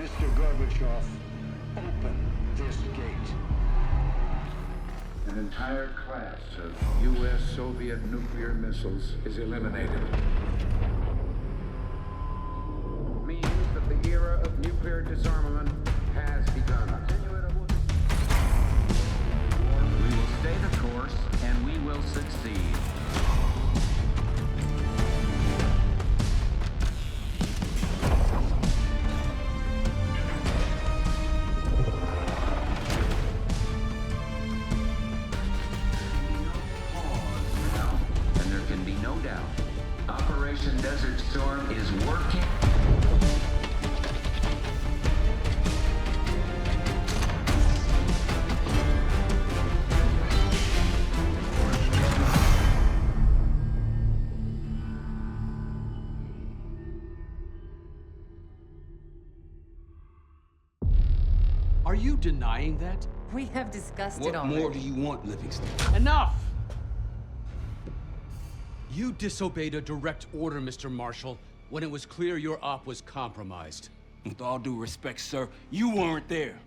Mr. Gorbachev, open this gate. An entire class of U.S.-Soviet nuclear missiles is eliminated. Means that the era of nuclear disarmament has begun. We will stay the course, and we will succeed. And there can be no doubt, Operation Desert Storm is working. Are you denying that? We have discussed it What already. more do you want, Livingston? Enough! You disobeyed a direct order, Mr. Marshall, when it was clear your op was compromised. With all due respect, sir, you weren't there.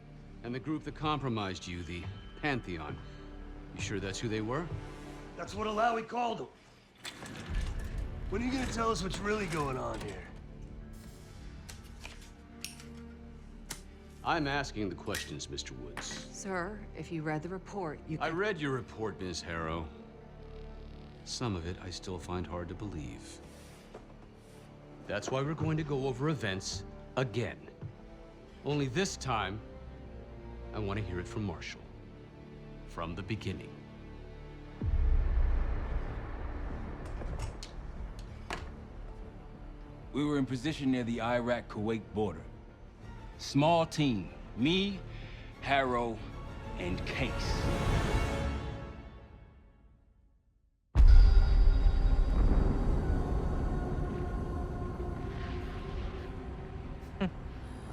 And the group that compromised you, the Pantheon, you sure that's who they were? That's what Alawi called them. When are you gonna tell us what's really going on here? I'm asking the questions, Mr. Woods. Sir, if you read the report, you I can... read your report, Ms. Harrow. Some of it I still find hard to believe. That's why we're going to go over events again. Only this time, I want to hear it from Marshall. From the beginning. We were in position near the Iraq-Kuwait border. Small team. Me, Harrow, and Case.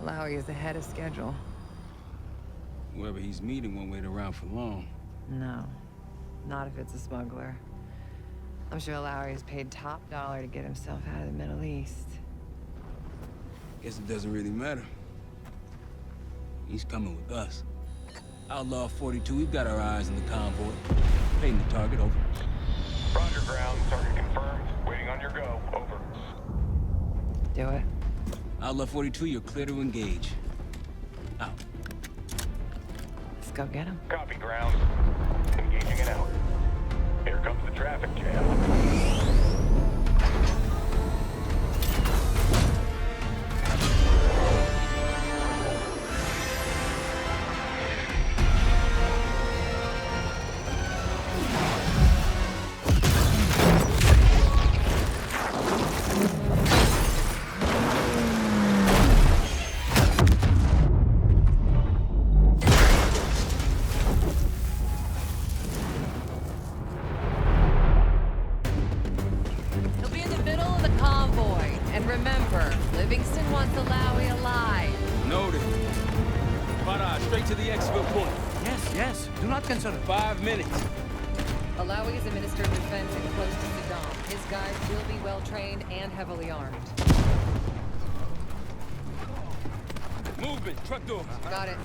Alawi is ahead of schedule. Whoever he's meeting won't wait around for long. No, not if it's a smuggler. I'm sure Alawi is paid top dollar to get himself out of the Middle East. Guess it doesn't really matter. He's coming with us. Outlaw 42, we've got our eyes on the convoy. Painting the target, over. Roger, ground. Target confirmed. Waiting on your go. Over. Do it. Outlaw 42, you're clear to engage. Out. Let's go get him. Copy, ground. Engaging it out. Here comes the traffic jam. He'll be in the middle of the convoy. And remember, Livingston wants Alawi alive. Noted. Farah, straight to the exfil point. Yes, yes. Do not consider. 5 minutes. Alawi is a minister of defense and close to Saddam. His guys will be well-trained and heavily armed. Movement, truck doors. Got it.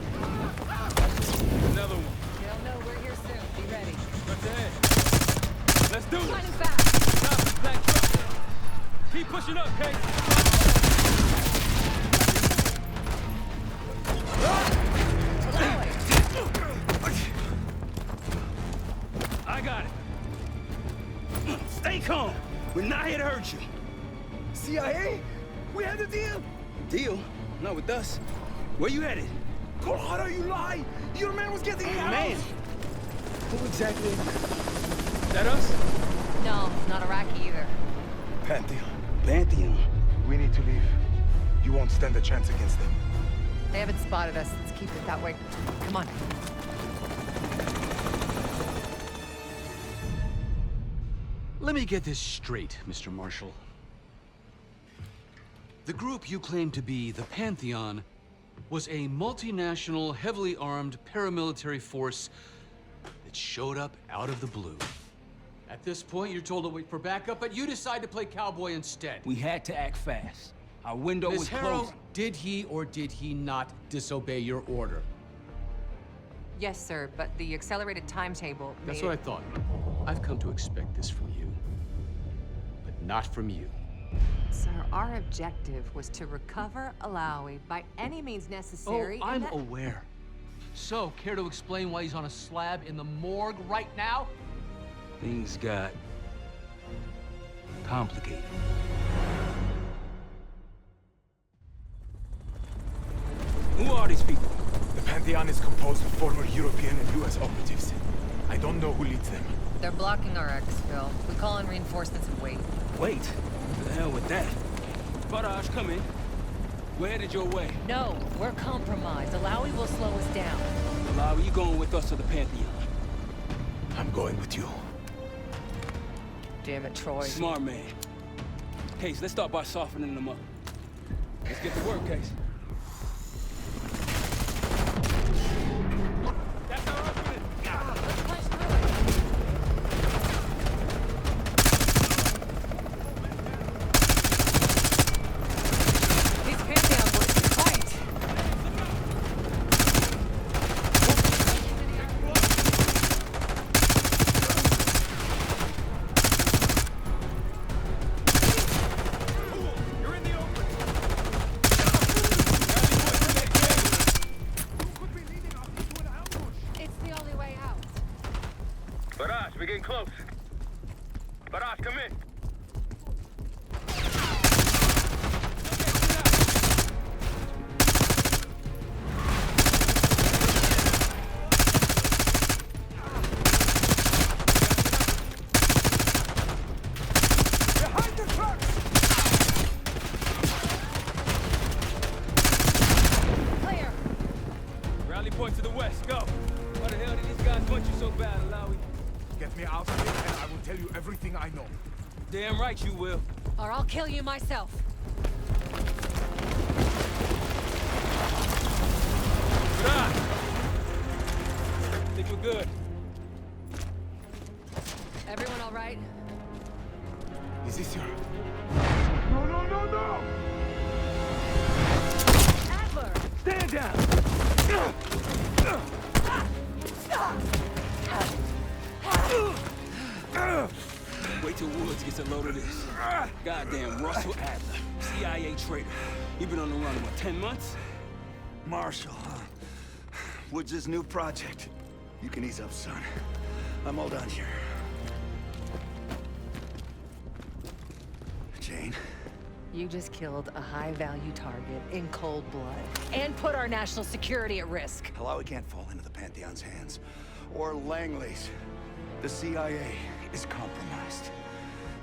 Another one. They'll know we're here soon. Be ready. Truck ahead. Let's do Running this. fast. Stop this black truck. Keep pushing up, Kate. I got it. Stay calm. We're not here to hurt you. CIA? We had a deal? Deal? Not with us. Where you headed? Colorado, you lie! Your man was getting out! Man. Who exactly? That us? No, not Iraqi either. Pantheon. Pantheon. We need to leave. You won't stand a chance against them. They haven't spotted us. Let's keep it that way. Come on. Let me get this straight, Mr. Marshall. The group you claim to be the Pantheon was a multinational, heavily armed paramilitary force that showed up out of the blue. At this point, you're told to wait for backup, but you decide to play cowboy instead. We had to act fast. Our window Ms. was Harrow, closed. did he or did he not disobey your order? Yes, sir, but the accelerated timetable That's made what I it- thought. I've come to expect this from you, but not from you. Sir, our objective was to recover Alawi by any means necessary. Oh, and I'm that- aware. So, care to explain why he's on a slab in the morgue right now? Things got complicated. Who are these people? The Pantheon is composed of former European and US operatives. I don't know who leads them. They're blocking our exfil. We call in reinforcements and wait. Wait. To the hell with that. Barrage, come in. We're headed your way. No, we're compromised. Alawi will slow us down. Lyle, you going with us to the Pantheon? I'm going with you. Damn it, Troy. Smart man. Case, let's start by softening them up. Let's get to work, Case. That's our opening. Let's punch through it. These Pantheon boys can fight. You're in the open. It's the only way out. Barrage, we're getting close. Barrage, come in. Behind the truck! Clear. Rally point to the west, go. Why the hell did these guys want you so bad, Alawi? Get me out of here and I will tell you everything I know. Damn right you will. Or I'll kill you myself. Barrage! Think we're good. Everyone all right? Is this your... Adler! Stand down! Wait till Woods gets a load of this. Goddamn Russell Adler, CIA traitor. You've been on the run, what, 10 months? Marshall, huh? Woods' new project. You can ease up, son. I'm all done here. Jane? You just killed a high-value target in cold blood. And put our national security at risk. Alawi can't fall into the Pantheon's hands. Or Langley's. The CIA is compromised.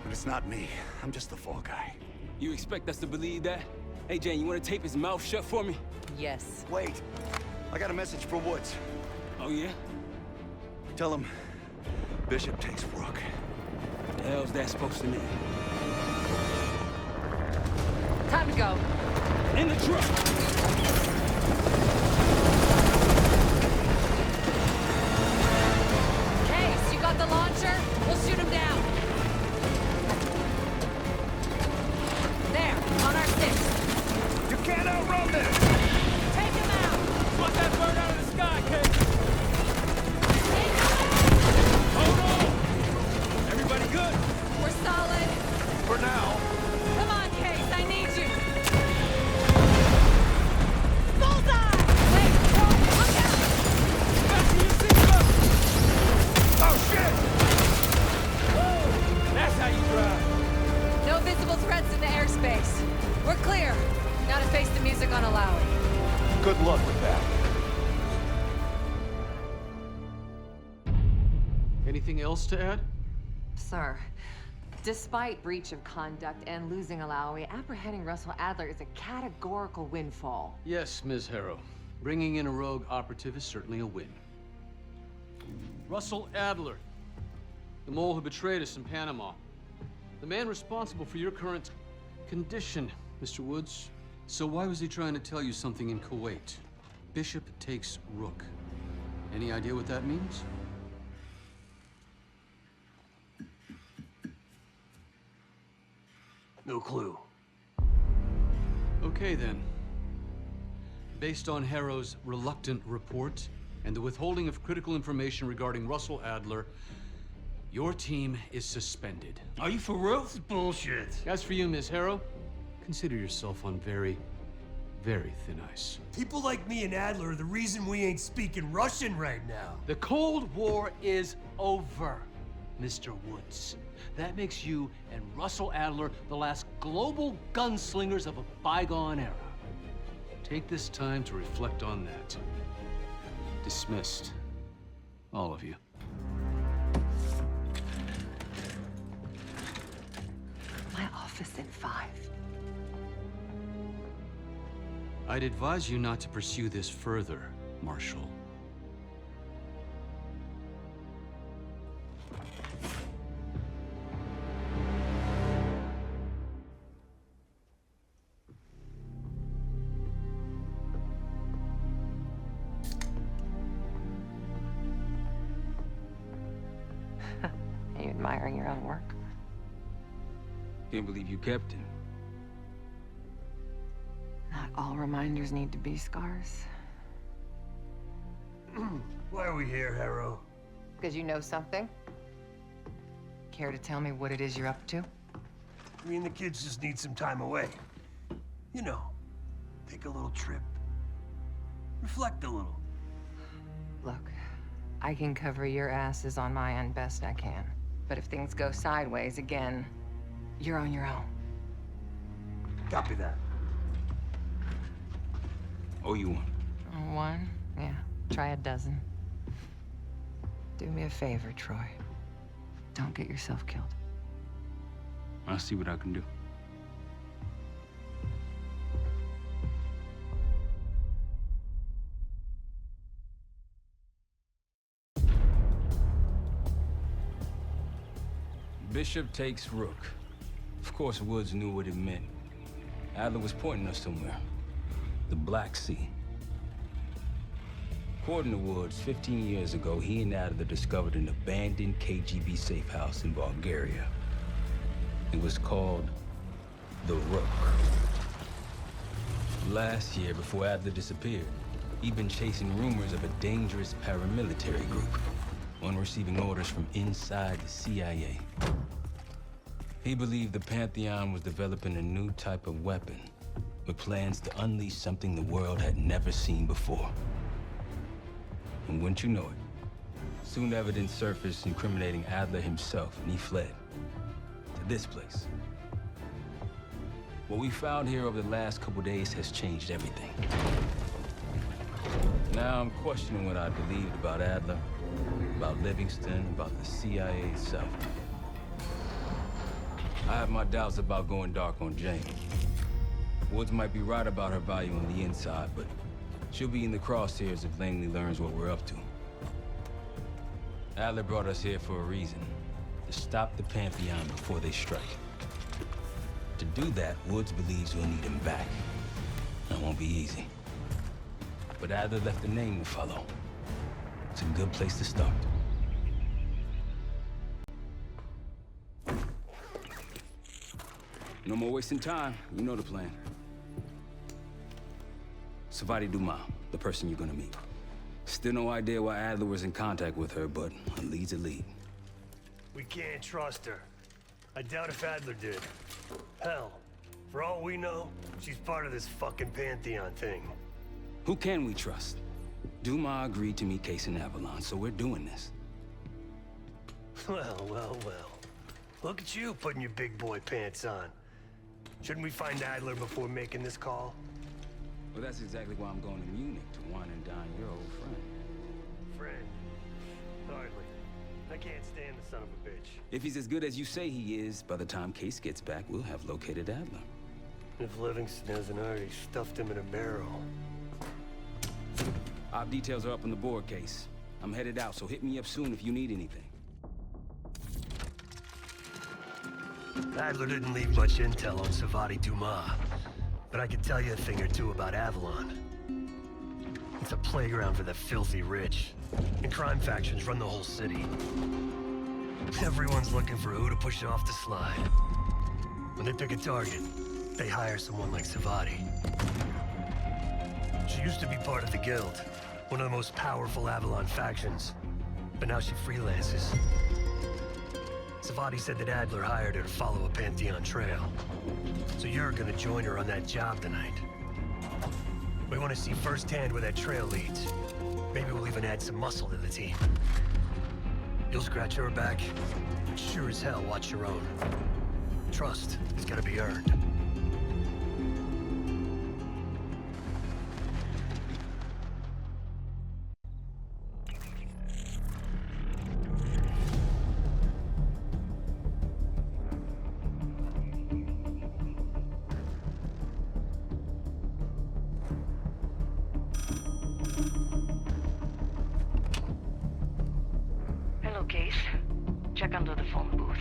But it's not me. I'm just the fall guy. You expect us to believe that? Hey, Jane, you want to tape his mouth shut for me? Yes. Wait. I got a message for Woods. Oh, yeah? Tell him Bishop takes Rook. The hell's that supposed to mean? Time to go. In the truck! Case, you got the launcher? We'll shoot him down. There, on our six. You can't outrun this! Take him out! Put that bird out of the sky, Kate! Take him Hold on! Everybody good? out! We're solid. For now. Come on, Case, I need you. Bullseye! Wait, Troy, look out! Fasten your seatbelt! Oh, shit! Woo! That's how you drive. No visible threats in the airspace. We're clear. Now to face the music on Alawi. Good luck with that. Anything else to add? Sir, despite breach of conduct and losing Alawi, apprehending Russell Adler is a categorical windfall. Yes, Ms. Harrow. Bringing in a rogue operative is certainly a win. Russell Adler, the mole who betrayed us in Panama. The man responsible for your current condition, Mr. Woods. So why was he trying to tell you something in Kuwait? Bishop takes Rook. Any idea what that means? No clue. Okay, then. Based on Harrow's reluctant report and the withholding of critical information regarding Russell Adler, your team is suspended. Are you for real? This is bullshit. As for you, Ms. Harrow, consider yourself on very, very thin ice. People like me and Adler are the reason we ain't speaking Russian right now. The Cold War is over, Mr. Woods. That makes you and Russell Adler the last global gunslingers of a bygone era. Take this time to reflect on that. Dismissed. All of you. My office in 5. I'd advise you not to pursue this further, Marshal. Are you admiring your own work? Can't believe you kept him. Not all reminders need to be scars. Why are we here, Harrow? Because you know something? Care to tell me what it is you're up to? Me and the kids just need some time away. You know, take a little trip. Reflect a little. Look, I can cover your asses on my end best I can. But if things go sideways again, you're on your own. Copy that. Oh, you one. One? Yeah. Try a dozen. Do me a favor, Troy. Don't get yourself killed. I'll see what I can do. Bishop takes Rook. Of course, Woods knew what it meant. Adler was pointing us somewhere. The Black Sea. According to Woods, 15 years ago, he and Adler discovered an abandoned KGB safe house in Bulgaria. It was called the Rook. Last year, before Adler disappeared, he'd been chasing rumors of a dangerous paramilitary group, one receiving orders from inside the CIA. He believed the Pantheon was developing a new type of weapon, with plans to unleash something the world had never seen before. And wouldn't you know it, soon evidence surfaced incriminating Adler himself, and he fled to this place. What we found here over the last couple days has changed everything. Now I'm questioning what I believed about Adler, about Livingston, about the CIA itself. I have my doubts about going dark on Jane. Woods might be right about her value on the inside, but she'll be in the crosshairs if Langley learns what we're up to. Adler brought us here for a reason, to stop the Pantheon before they strike. To do that, Woods believes we'll need him back. That won't be easy. But Adler left a name to follow. It's a good place to start. No more wasting time. You know the plan. Savati Dumas, the person you're gonna meet. Still no idea why Adler was in contact with her, but a lead's a lead. We can't trust her. I doubt if Adler did. Hell, for all we know, she's part of this fucking Pantheon thing. Who can we trust? Dumas agreed to meet Case in Avalon, so we're doing this. Well, well, well. Look at you putting your big boy pants on. Shouldn't we find Adler before making this call? Well, that's exactly why I'm going to Munich, to wine and dine your old friend. Friend? Hardly. I can't stand the son of a bitch. If he's as good as you say he is, by the time Case gets back, we'll have located Adler. If Livingston hasn't already stuffed him in a barrel. Our details are up on the board, Case. I'm headed out, so hit me up soon if you need anything. Adler didn't leave much intel on Savati Dumas, but I could tell you a thing or two about Avalon. It's a playground for the filthy rich, and crime factions run the whole city. Everyone's looking for who to push off the slide. When they pick a target, they hire someone like Savati. She used to be part of the Guild, one of the most powerful Avalon factions. But now she freelances. Savati said that Adler hired her to follow a Pantheon trail. So you're gonna join her on that job tonight. We want to see firsthand where that trail leads. Maybe we'll even add some muscle to the team. You'll scratch her back, but sure as hell watch your own. Trust is gonna be earned. Hello, Case. Check under the phone booth.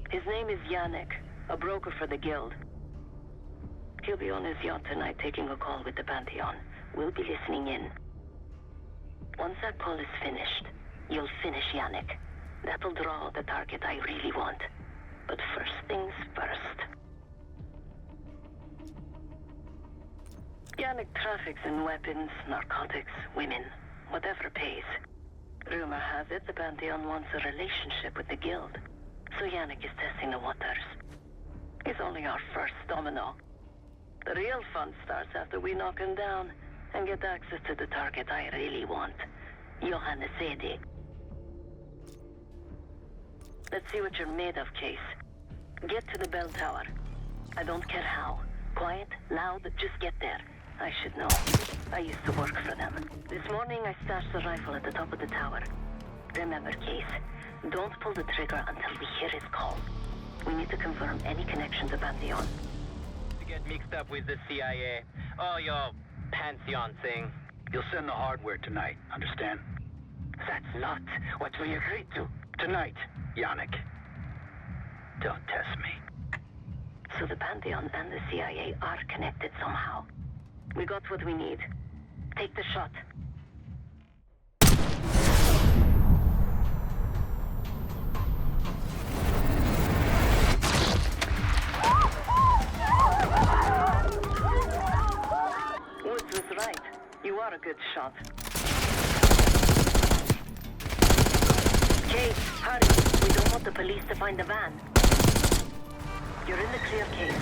His name is Yannick, a broker for the Guild. He'll be on his yacht tonight taking a call with the Pantheon. We'll be listening in. Once that call is finished, you'll finish Yannick. That'll draw the target I really want. But first things first. Yannick traffics in weapons, narcotics, women, whatever pays. Rumor has it the Pantheon wants a relationship with the Guild. So Yannick is testing the waters. He's only our first domino. The real fun starts after we knock him down and get access to the target I really want. Johannes Edi. Let's see what you're made of, Case. Get to the bell tower. I don't care how. Quiet, loud, just get there. I should know. I used to work for them. This morning I stashed the rifle at the top of the tower. Remember, Case, don't pull the trigger until we hear his call. We need to confirm any connection to Pantheon. To get mixed up with the CIA. Oh, your Pantheon thing. You'll send the hardware tonight, understand? That's not what we agreed to. Tonight, Yannick. Don't test me. So the Pantheon and the CIA are connected somehow. We got what we need. Take the shot. Woods was right. You are a good shot. Kate, hurry. We don't want the police to find the van. You're in the clear, Kate.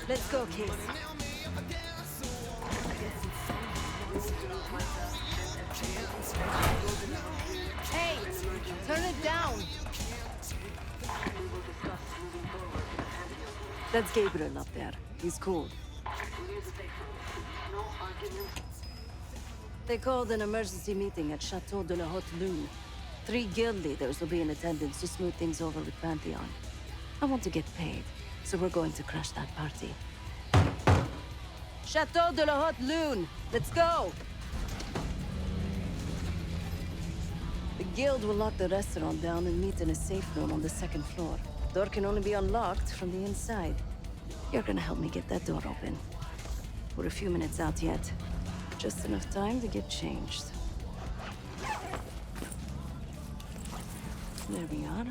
Let's go, Case. Hey, turn it down. That's Gabriel up there. He's cool. They called an emergency meeting at Chateau de la Haute Lune. 3 guild leaders will be in attendance to smooth things over with Pantheon. I want to get paid, so we're going to crash that party. Chateau de la Haute Lune! Let's go! The guild will lock the restaurant down and meet in a safe room on the 2nd floor. Door can only be unlocked from the inside. You're gonna help me get that door open. We're a few minutes out yet. Just enough time to get changed. There we are.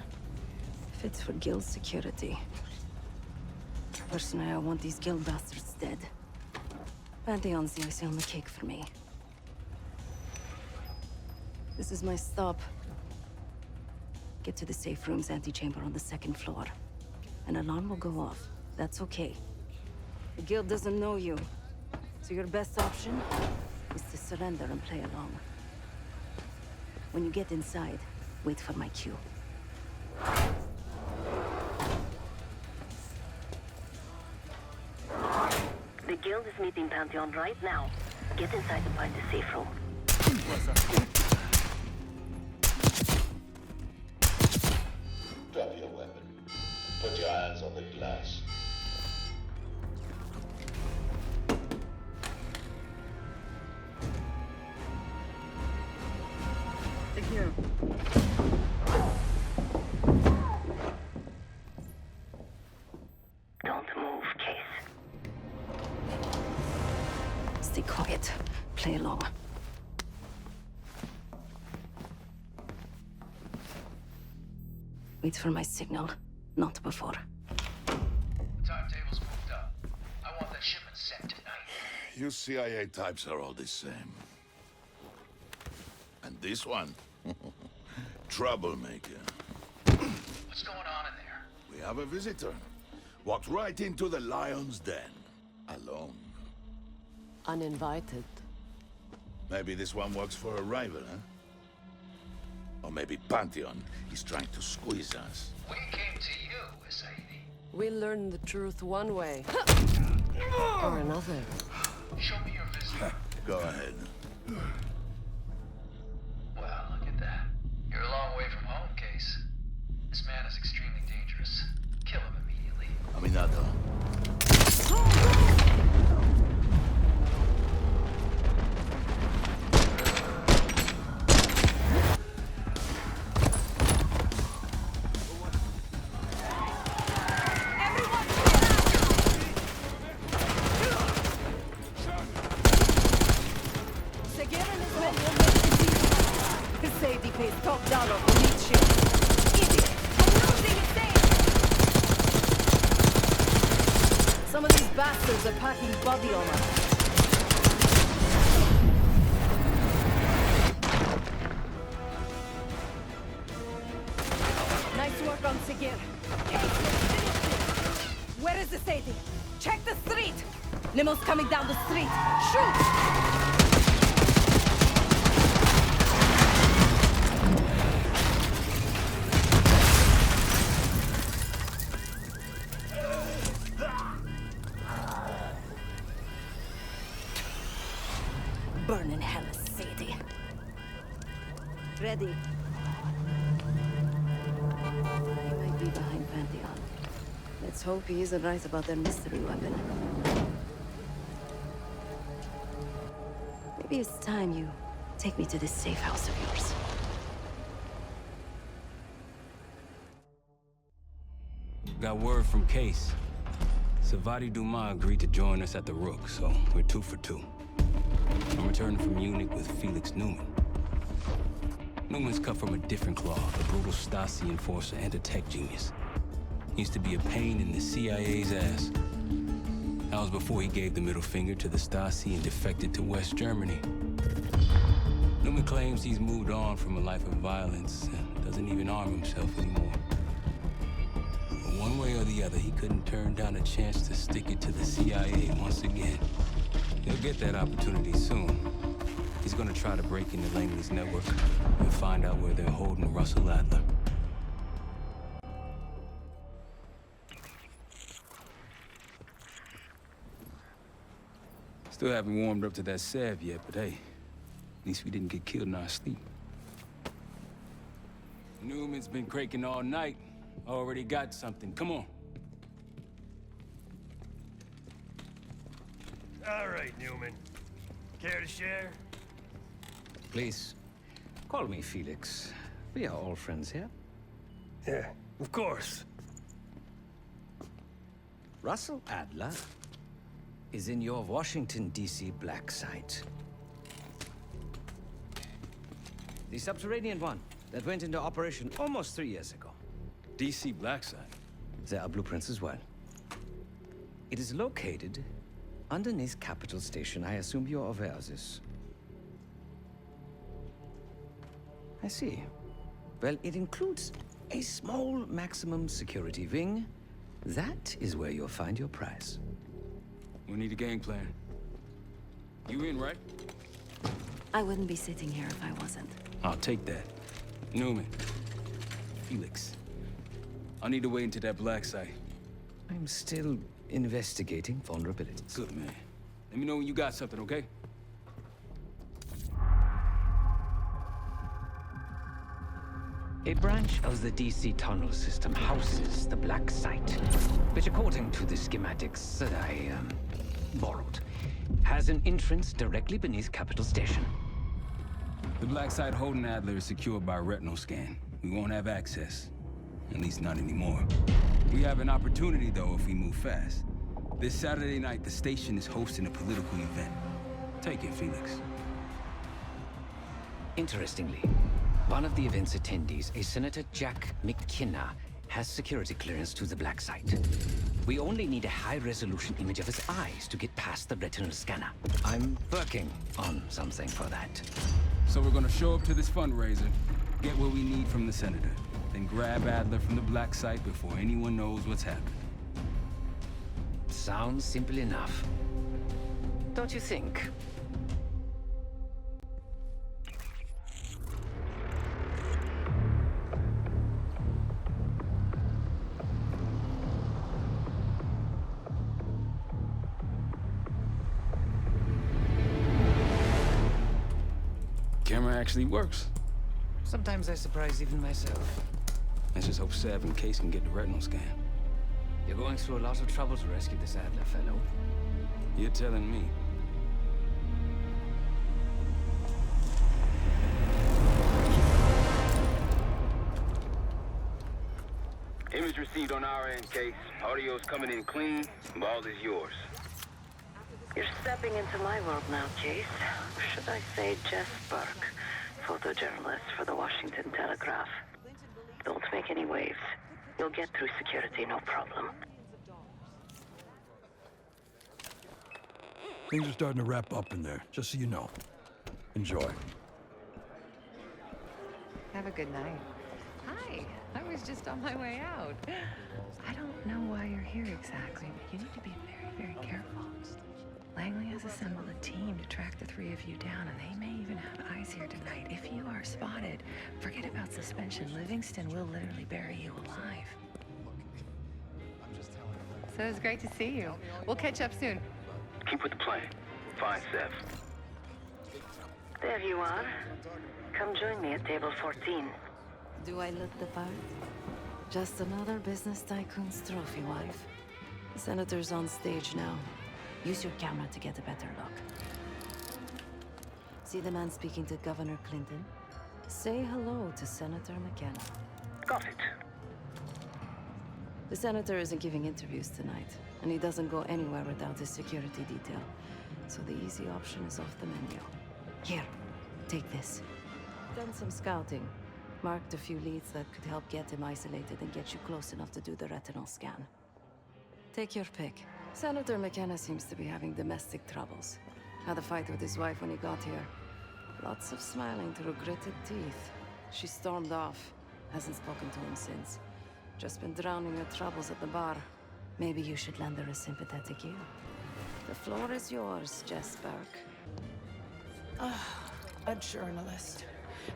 Fits for guild security. Personally, I want these guild bastards dead. Pantheon's the icing on the cake for me. This is my stop. Get to the safe room's antechamber on the 2nd floor. An alarm will go off. That's okay. The guild doesn't know you, so your best option is to surrender and play along. When you get inside, wait for my cue. The guild is meeting Pantheon right now. Get inside and find the safe room. Drop your weapon. Put your hands on the glass. Wait for my signal, not before. Timetable's moved up. I want that shipment sent tonight. You CIA types are all the same. And this one? Troublemaker. What's going on in there? We have a visitor. Walked right into the lion's den. Alone. Uninvited. Maybe this one works for a rival, huh? Or maybe Pantheon is trying to squeeze us. We came to you, Sadie. We learn the truth one way. Or another. Show me your visit. Go ahead. Well, look at that. You're a long way from home, Case. This man is extremely dangerous. Kill him immediately. Aminata. Some of these bastards are packing body armor. Nice work on Sigir. Where is the Sadie? Check the street! Limo's coming down the street. Shoot! Burn in hell, Sadie. Ready. He might be behind Pantheon. Let's hope he isn't right about their mystery weapon. Maybe it's time you take me to this safe house of yours. Got word from Case. Savati Dumas agreed to join us at the Rook, so we're 2 for 2. I'm returning from Munich with Felix Neumann. Newman's cut from a different cloth, a brutal Stasi enforcer and a tech genius. He used to be a pain in the CIA's ass. That was before he gave the middle finger to the Stasi and defected to West Germany. Neumann claims he's moved on from a life of violence and doesn't even arm himself anymore. But one way or the other, he couldn't turn down a chance to stick it to the CIA once again. He'll get that opportunity soon. He's gonna try to break into Langley's network and find out where they're holding Russell Adler. Still haven't warmed up to that salve yet, but hey, at least we didn't get killed in our sleep. Newman's been cranking all night. Already got something. Come on. All right, Newman. Care to share? Please, call me Felix. We are all friends here. Yeah, of course. Russell Adler is in your Washington, D.C. black site. The subterranean one that went into operation almost 3 years ago. D.C. black site? There are blueprints as well. It is located underneath Capitol Station. I assume you're aware of this. I see. Well, it includes a small maximum security wing. That is where you'll find your prize. We need a game plan. You in, right? I wouldn't be sitting here if I wasn't. I'll take that. Newman. Felix. I'll need to wait into that black site. I'm still investigating vulnerabilities. Good, man. Let me know when you got something, okay? A branch of the DC tunnel system houses the black site, which, according to the schematics that I borrowed, has an entrance directly beneath Capitol Station. The black site holding Adler is secured by retinal scan. We won't have access. At least not anymore. We have an opportunity, though, if we move fast. This Saturday night, the station is hosting a political event. Take it, Felix. Interestingly, One of the event's attendees, a Senator Jack McKenna, has security clearance to the black site. We only need a high-resolution image of his eyes to get past the retinal scanner. I'm working on something for that. So we're gonna show up to this fundraiser, get what we need from the senator, then grab Adler from the black site before anyone knows what's happened. Sounds simple enough. Don't you think? Camera actually works. Sometimes I surprise even myself. Let's just hope Sav and Case can get the retinal scan. You're going through a lot of trouble to rescue this Adler fellow. You're telling me. Image received on our end, Case. Audio's coming in clean. Ball is yours. You're stepping into my world now, Case. Should I say Jess Burke, photojournalist for the Washington Telegraph. Don't make any waves. You'll get through security, no problem. Things are starting to wrap up in there, just so you know. Enjoy. Have a good night. Hi, I was just on my way out. I don't know why you're here exactly, but you need to be very, very careful. Langley has assembled a team to track the three of you down, and they may even have eyes here tonight. If you are spotted, forget about suspension. Livingston will literally bury you alive. So it's great to see you. We'll catch up soon. Keep with the plan. Find Sev. There you are. Come join me at table 14. Do I look the part? Just another business tycoon's trophy wife. The senator's on stage now. Use your camera to get a better look. See the man speaking to Governor Clinton? Say hello to Senator McKenna. Got it. The senator isn't giving interviews tonight, and he doesn't go anywhere without his security detail. So the easy option is off the menu. Here, take this. Done some scouting. Marked a few leads that could help get him isolated and get you close enough to do the retinal scan. Take your pick. Senator McKenna seems to be having domestic troubles. Had a fight with his wife when he got here. Lots of smiling through gritted teeth. She stormed off. Hasn't spoken to him since. Just been drowning her troubles at the bar. Maybe you should lend her a sympathetic ear. The floor is yours, Jess Burke. A journalist.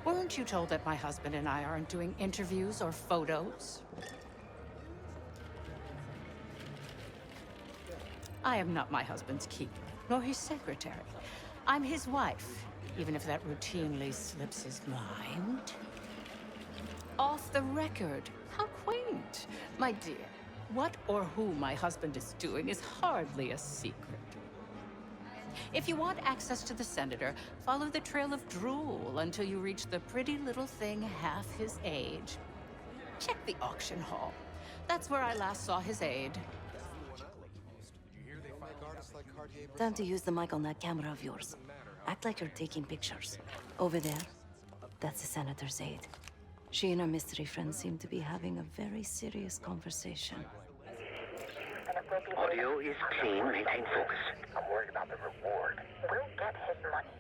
Weren't you told that my husband and I aren't doing interviews or photos? I am not my husband's keeper, nor his secretary. I'm his wife, even if that routinely slips his mind. Off the record. How quaint. My dear, what or who my husband is doing is hardly a secret. If you want access to the senator, follow the trail of drool until you reach the pretty little thing half his age. Check the auction hall. That's where I last saw his aide. Time to use the mic on that camera of yours. Act like you're taking pictures. Over there, that's the senator's aide. She and her mystery friend seem to be having a very serious conversation. Audio is clean. Maintain focus. I'm worried about the reward. We'll get his money.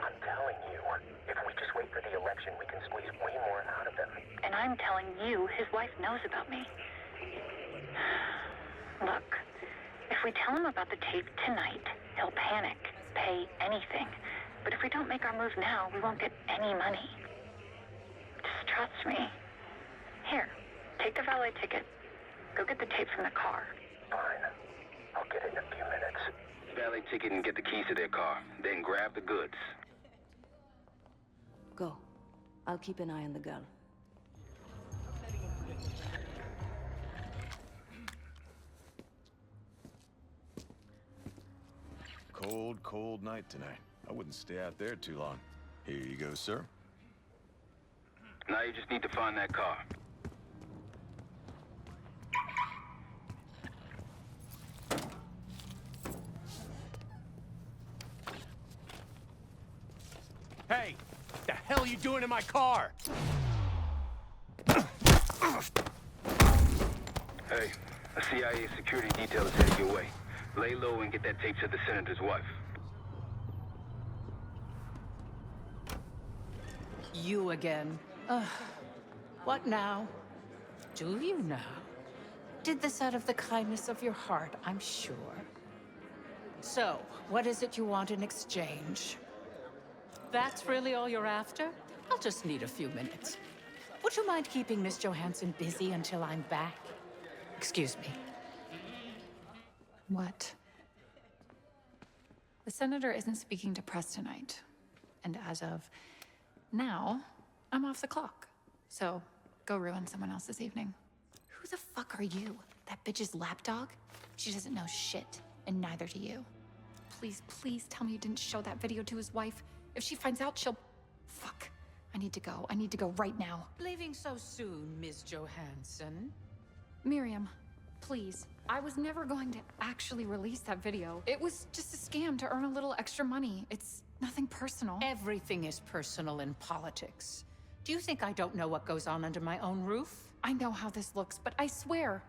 I'm telling you, if we just wait for the election, we can squeeze way more out of them. And I'm telling you, his wife knows about me. Look, if we tell him about the tape tonight, he'll panic, pay anything. But if we don't make our move now, we won't get any money. Just trust me. Here, take the valet ticket. Go get the tape from the car. Fine. I'll get it in a few minutes. Valet ticket and get the keys to their car. Then grab the goods. Go. I'll keep an eye on the girl. Cold, cold night tonight. I wouldn't stay out there too long. Here you go, sir. Now you just need to find that car. Hey, the hell are you doing in my car? Hey, a CIA security detail is headed your way. Lay low and get that tape to the senator's wife. You again. What now? Do you now? Did this out of the kindness of your heart, I'm sure. So, what is it you want in exchange? That's really all you're after? I'll just need a few minutes. Would you mind keeping Miss Johansson busy until I'm back? Excuse me. What? The senator isn't speaking to press tonight. And as of now, I'm off the clock. So, go ruin someone else's evening. Who the fuck are you? That bitch's lapdog? She doesn't know shit, and neither do you. Please, please tell me you didn't show that video to his wife. If she finds out, she'll... Fuck. I need to go. I need to go right now. Leaving so soon, Miss Johansson? Miriam, please. I was never going to actually release that video. It was just a scam to earn a little extra money. It's nothing personal. Everything is personal in politics. Do you think I don't know what goes on under my own roof? I know how this looks, but I swear,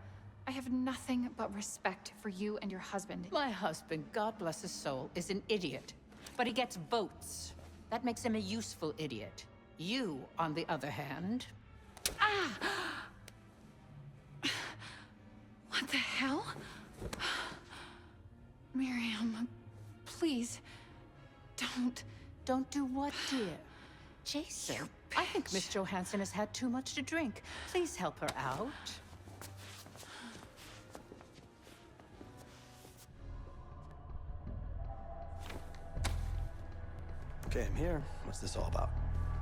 I have nothing but respect for you and your husband. My husband, God bless his soul, is an idiot. But he gets votes. That makes him a useful idiot. You, on the other hand... Ah! What the hell? Miriam, please, don't... Don't do what, dear? Jason, I think Miss Johansson has had too much to drink. Please help her out. Okay, I'm here. What's this all about?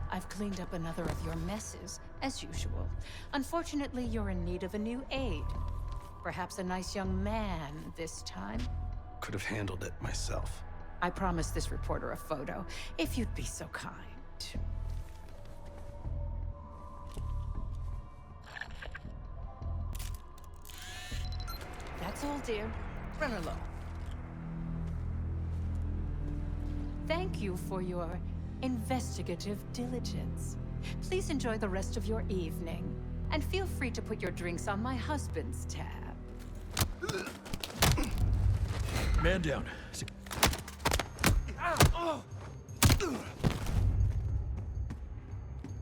I've cleaned up another of your messes, as usual. Unfortunately, you're in need of a new aide. Perhaps a nice young man this time. Could have handled it myself. I promised this reporter a photo, if you'd be so kind. That's all, dear. Run along. Thank you for your investigative diligence. Please enjoy the rest of your evening, and feel free to put your drinks on my husband's tab. Man down.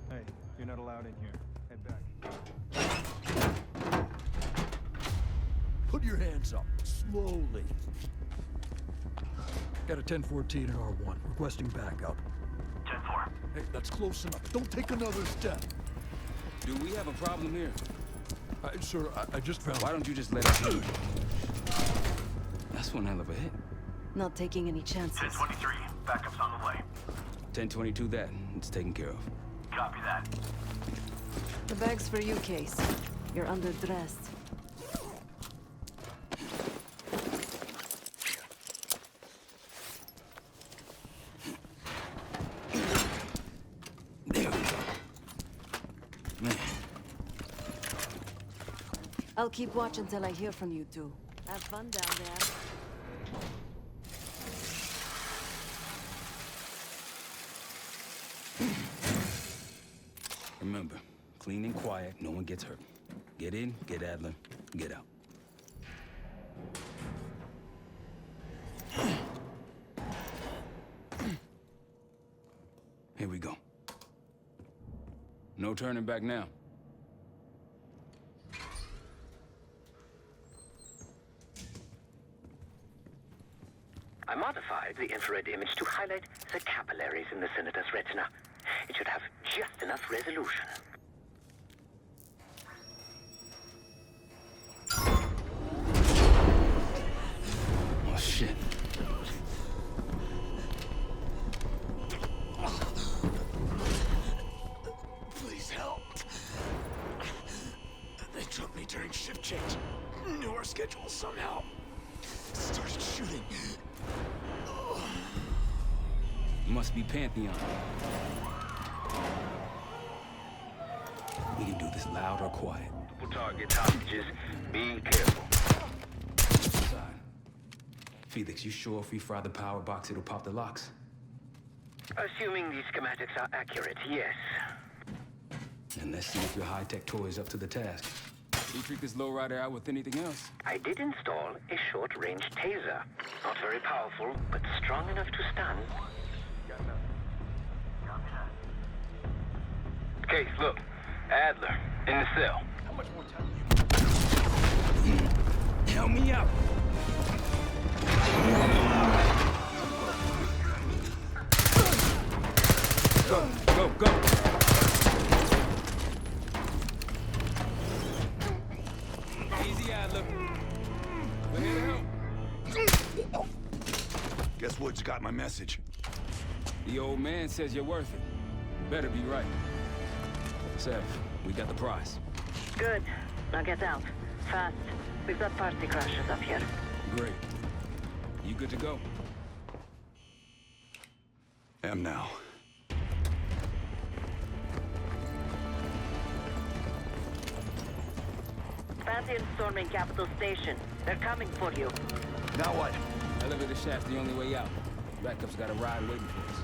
Hey, you're not allowed in here. Head back. Put your hands up, slowly. Got a 1014 and R1, requesting backup. 10-4. Hey, that's close enough. Don't take another step. Do we have a problem here? Sir, I just found... Why don't you just let it go? That's one hell of a hit. Not taking any chances. 1023. Backup's on the way. 1022 that. It's taken care of. Copy that. The bag's for you, Case. You're underdressed. There we go. Man. I'll keep watch until I hear from you two. Have fun down there. Remember, clean and quiet, no one gets hurt. Get in, get Adler, get out. Here we go. No turning back now. I modified the infrared image to highlight the capillaries in the senator's retina. It should have just enough resolution. Oh, shit. Please help. They took me during shift change. Knew our schedule somehow. Started shooting. Must be Pantheon. We can do this loud or quiet. Multiple targets, hostages. Be careful. Felix, you sure if we fry the power box, it'll pop the locks? Assuming these schematics are accurate, yes. And let's see if your high-tech toy is up to the task. You treat this lowrider out with anything else? I did install a short-range taser. Not very powerful, but strong enough to stun. Case, look. Adler, in the cell. How much more time? Help me out. Go, go, go. Easy, Adler. We're here to help. Guess Woods got my message. The old man says you're worth it. Better be right. Sev, we got the prize. Good. Now get out. Fast. We've got party crashers up here. Great. You good to go? Am now. Pantheon storming Capital Station. They're coming for you. Now what? Elevator shaft's the only way out. Backup's got a ride waiting for us.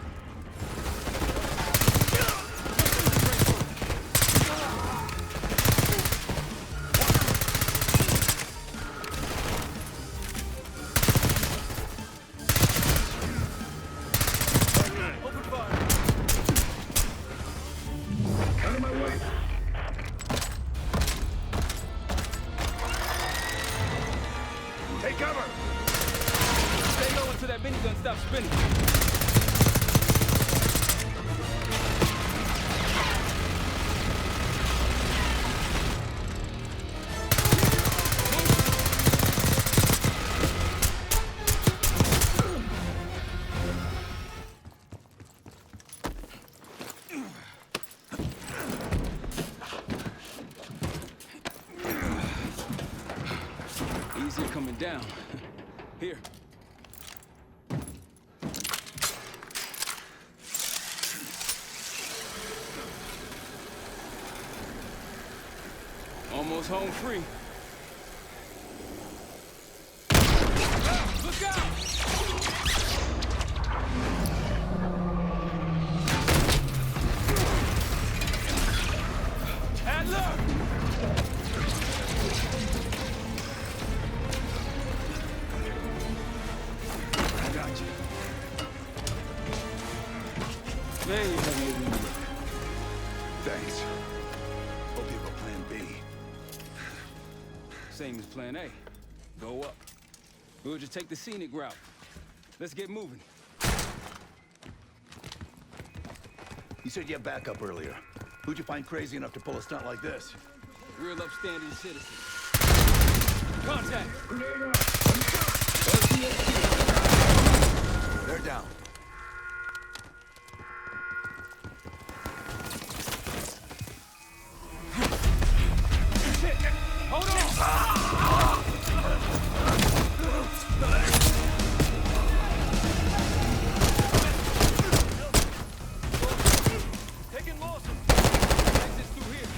Take cover! Stay low until that minigun stops spinning. Easier coming down. Here. Almost home free. Look out! Adler! Man, you have me in. Thanks. Hope you have a plan B. Same as plan A. Go up. We'll just take the scenic route. Let's get moving. You said you had backup earlier. Who'd you find crazy enough to pull a stunt like this? Real upstanding citizen. Contact! They're down. Hold on! Taking losses. Exits through here.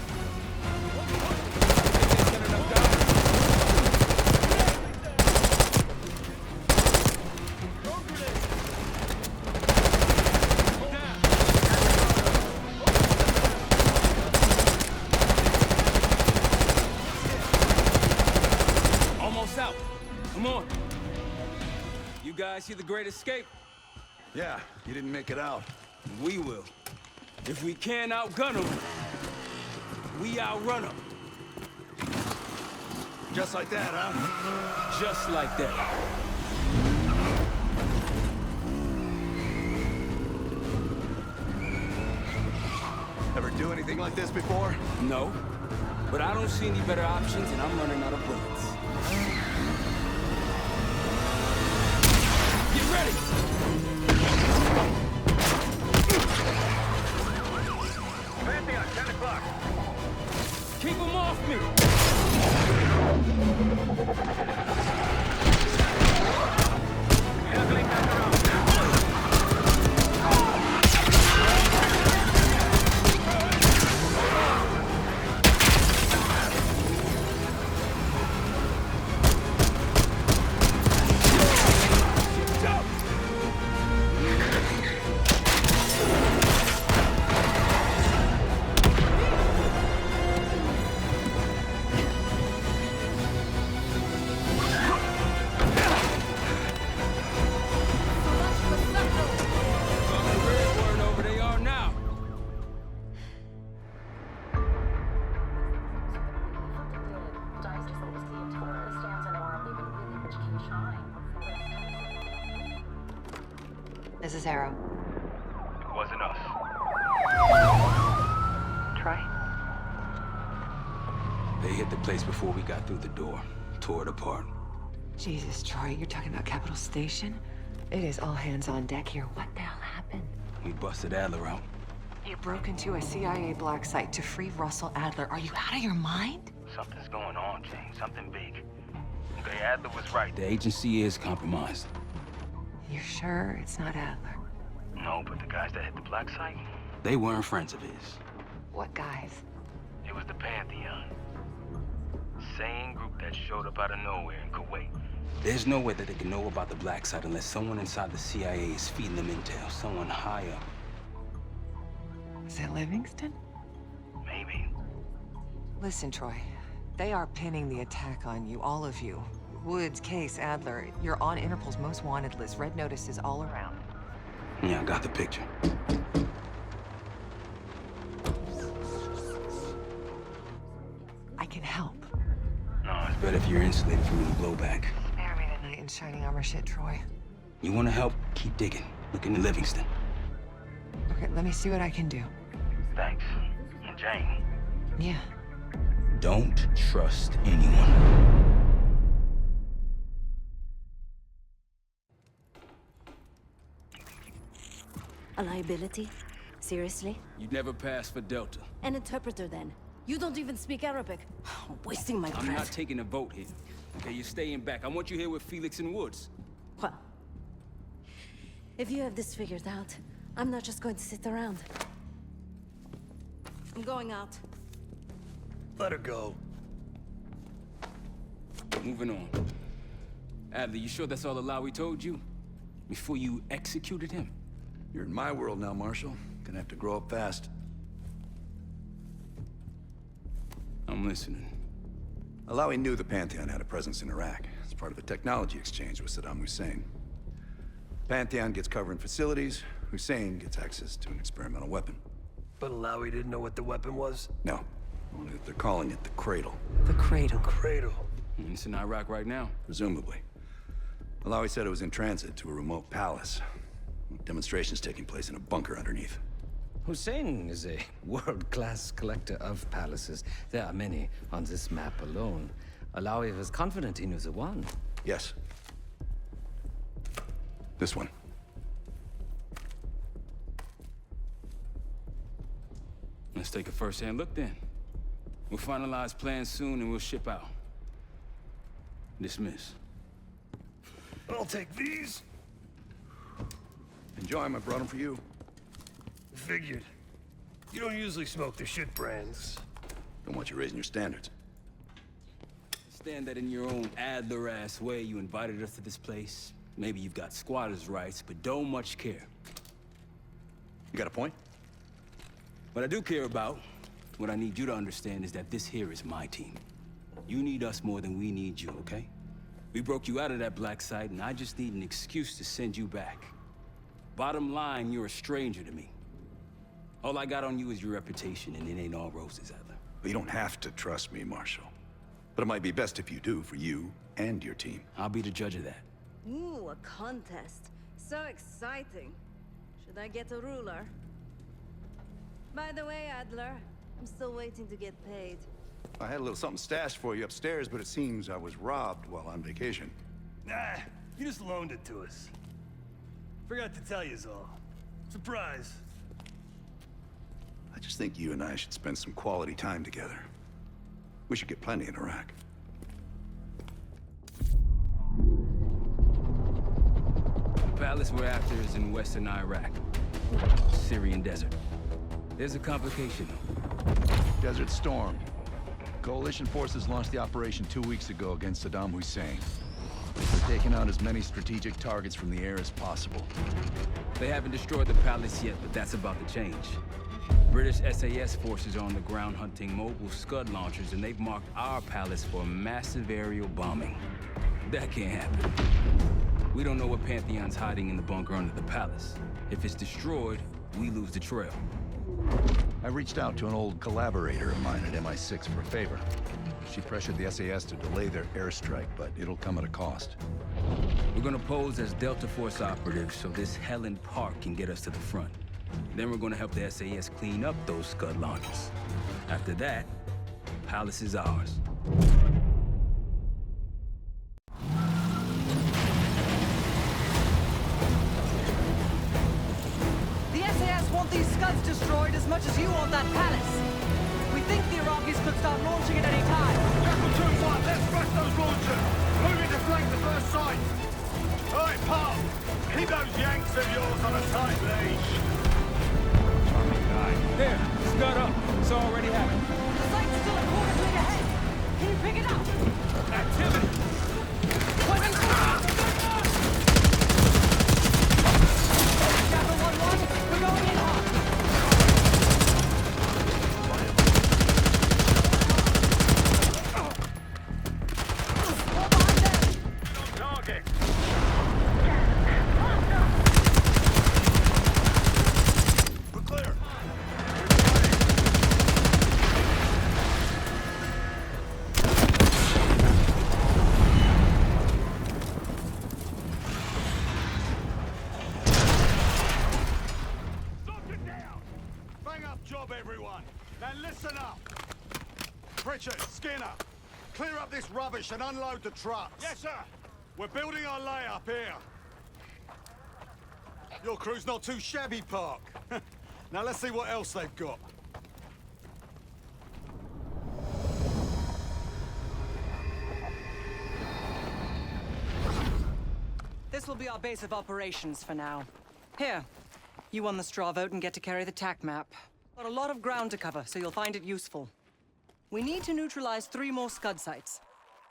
Out. Come on. You guys see the Great Escape? Yeah, you didn't make it out. We will. If we can't outgun them, we outrun them. Just like that, huh? Just like that. Ever do anything like this before? No. But I don't see any better options, and I'm running out of bullets. Get ready! Pantheon, 10 o'clock. Keep them off me! Circling back around. was his arrow? It wasn't us. Troy? They hit the place before we got through the door. Tore it apart. Jesus, Troy, you're talking about Capitol Station? It is all hands on deck here. What the hell happened? We busted Adler out. You broke into a CIA black site to free Russell Adler. Are you out of your mind? Something's going on, Jane. Something big. Okay, Adler was right. The agency is compromised. You're sure it's not Adler? No, but the guys that hit the black site? They weren't friends of his. What guys? It was the Pantheon. Same group that showed up out of nowhere in Kuwait. There's no way that they can know about the black site unless someone inside the CIA is feeding them intel. Someone high up. Is it Livingston? Maybe. Listen, Troy. They are pinning the attack on you, all of you. Woods, Case, Adler. You're on Interpol's most wanted list. Red notices all around. Yeah, I got the picture. I can help. No, it's better if you're insulated from any blowback. Spare me tonight in shining armor shit, Troy. You want to help? Keep digging. Look into Livingston. Okay, let me see what I can do. Thanks. And Jane. Yeah. Don't trust anyone. A liability? Seriously? You'd never pass for Delta. An interpreter then? You don't even speak Arabic. Wasting my breath. I'm not taking a vote here. Okay, you're staying back. I want you here with Felix and Woods. Well, if you have this figured out, I'm not just going to sit around. I'm going out. Let her go. Moving on. Adler, you sure that's all the lie we told you? Before you executed him? You're in my world now, Marshal. Gonna have to grow up fast. I'm listening. Alawi knew the Pantheon had a presence in Iraq. It's part of a technology exchange with Saddam Hussein. Pantheon gets cover in facilities. Hussein gets access to an experimental weapon. But Alawi didn't know what the weapon was? No. Only that they're calling it the Cradle. The Cradle. Cradle. It's in Iraq right now. Presumably. Alawi said it was in transit to a remote palace. Demonstrations taking place in a bunker underneath. Hussein is a world-class collector of palaces. There are many on this map alone. Alawi was confident he knew the one. Yes. This one. Let's take a first-hand look then. We'll finalize plans soon and we'll ship out. Dismiss. I'll take these. Enjoy 'em. I brought them for you. Figured. You don't usually smoke the shit brands. Don't want you raising your standards. Understand that in your own Adler-ass way, you invited us to this place. Maybe you've got squatters' rights, but don't much care. You got a point? What I do care about, what I need you to understand is that this here is my team. You need us more than we need you, okay? We broke you out of that black site, and I just need an excuse to send you back. Bottom line, you're a stranger to me. All I got on you is your reputation, and it ain't all roses, Adler. Well, you don't have to trust me, Marshal. But it might be best if you do, for you and your team. I'll be the judge of that. Ooh, a contest. So exciting. Should I get a ruler? By the way, Adler, I'm still waiting to get paid. I had a little something stashed for you upstairs, but it seems I was robbed while on vacation. Nah, you just loaned it to us. Forgot to tell you all. Surprise. I just think you and I should spend some quality time together. We should get plenty in Iraq. The palace we're after is in western Iraq. Syrian desert. There's a complication, though. Desert Storm. Coalition forces launched the operation 2 weeks ago against Saddam Hussein. They're taking out as many strategic targets from the air as possible. They haven't destroyed the palace yet, but that's about to change. British SAS forces are on the ground hunting mobile Scud launchers, and they've marked our palace for a massive aerial bombing. That can't happen. We don't know what Pantheon's hiding in the bunker under the palace. If it's destroyed, we lose the trail. I reached out to an old collaborator of mine at MI6 for a favor. She pressured the SAS to delay their airstrike, but it'll come at a cost. We're gonna pose as Delta Force operatives so this Helen Park can get us to the front. Then we're gonna help the SAS clean up those Scud launches. After that, Palace is ours. The SAS want these Scuds destroyed as much as you want that palace. We think the Iraqis could start launching at any time. Jackal 2-1, let's crush those launchers! Moving to flank the first site! Alright, Pop! Keep those Yanks of yours on a tight leash! There, Scud up. It's already happened. The site's still a quarter fleet ahead. Can you pick it up? Activity! Jackal 1-1, we're going in hard. Target! We're clear! Soldier down! Bang up job, everyone! Now listen up! Pritchard, Skinner, clear up this rubbish and unload the trucks. Yes, sir. We're building our layup here. Your crew's not too shabby, Park. Now let's see what else they've got. This will be our base of operations for now. Here, you won the straw vote and get to carry the TAC map. Got a lot of ground to cover, so you'll find it useful. We need to neutralize 3 more Scud sites.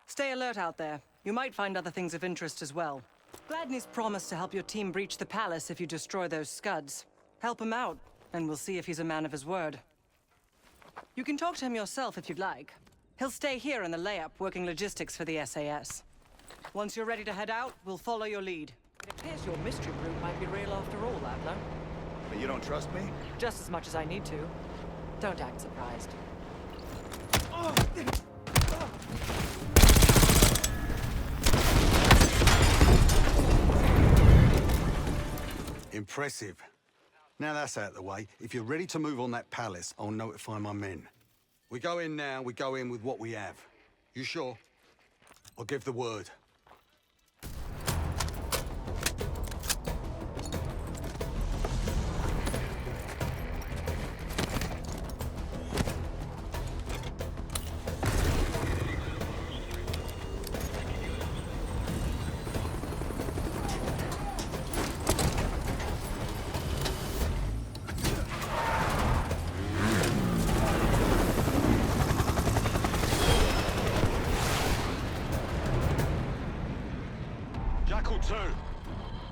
Stay alert out there. You might find other things of interest as well. Gladney's promised to help your team breach the palace if you destroy those Scuds. Help him out, and we'll see if he's a man of his word. You can talk to him yourself if you'd like. He'll stay here in the layup, working logistics for the SAS. Once you're ready to head out, we'll follow your lead. It appears your mystery group might be real after all, Adler. But you don't trust me? Just as much as I need to. Don't act surprised. Impressive. Now that's out of the way, if you're ready to move on that palace, I'll notify my men. We go in now, we go in with what we have. You sure? I'll give the word.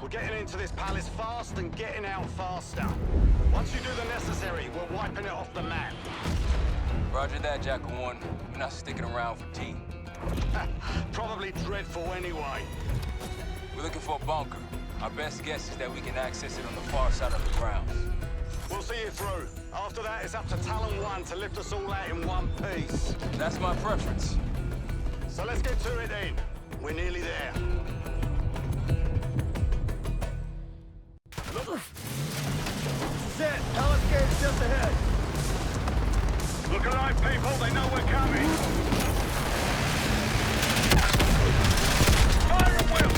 We're getting into this palace fast and getting out faster. Once you do the necessary, we're wiping it off the map. Roger that, Jackal 1. We're not sticking around for tea. Probably dreadful anyway. We're looking for a bunker. Our best guess is that we can access it on the far side of the grounds. We'll see you through. After that, it's up to Talon 1 to lift us all out in one piece. That's my preference. So let's get to it then. We're nearly there. This is it. Palace gate's just ahead. Look alive, people. They know we're coming. Fire at will.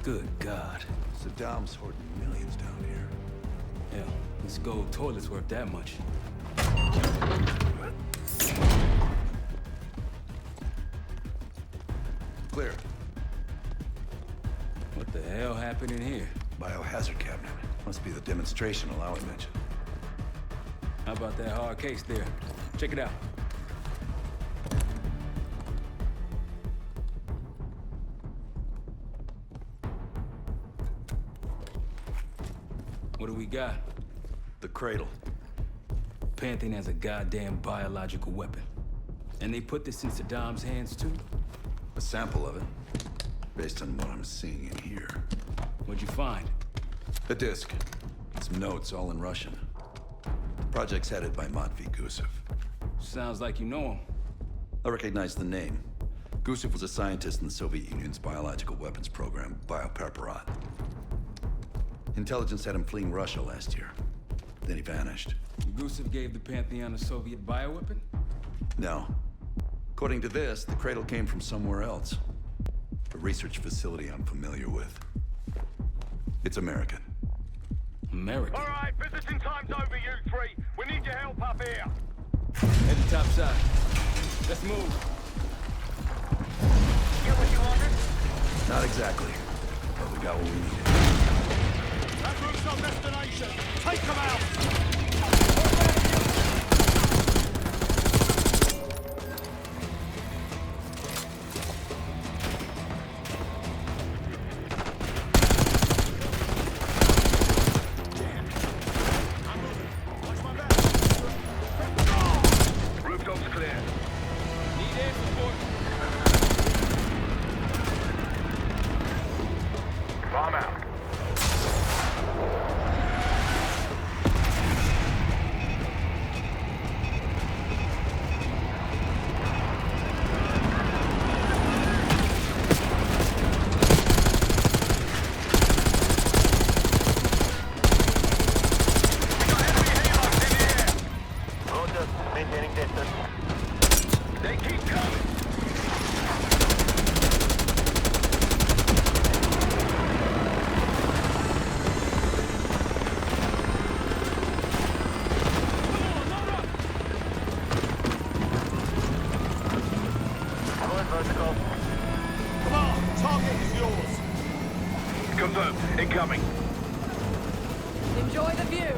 Good God. Saddam's hoarding millions down here. Hell, this gold toilet's worth that much. Clear. What the hell happened in here? Biohazard cabinet. Must be the demonstration Alawi mentioned. How about that hard case there? Check it out. What do we got? The cradle. Pantheon has a goddamn biological weapon. And they put this in Saddam's hands, too? A sample of it, based on what I'm seeing in here. What'd you find? A disc. Some notes, all in Russian. The project's headed by Matvey Gusev. Sounds like you know him. I recognize the name. Gusev was a scientist in the Soviet Union's biological weapons program, Biopreparat. Intelligence had him fleeing Russia last year. Then he vanished. Gusev gave the Pantheon a Soviet bioweapon? No. According to this, the cradle came from somewhere else. A research facility I'm familiar with. It's American. American? All right, visiting time's over, you three. We need your help up here. Heading topside. Let's move. Get what you wanted? Not exactly, but we got what we needed. That route's our destination. Take them out! Incoming. Enjoy the view.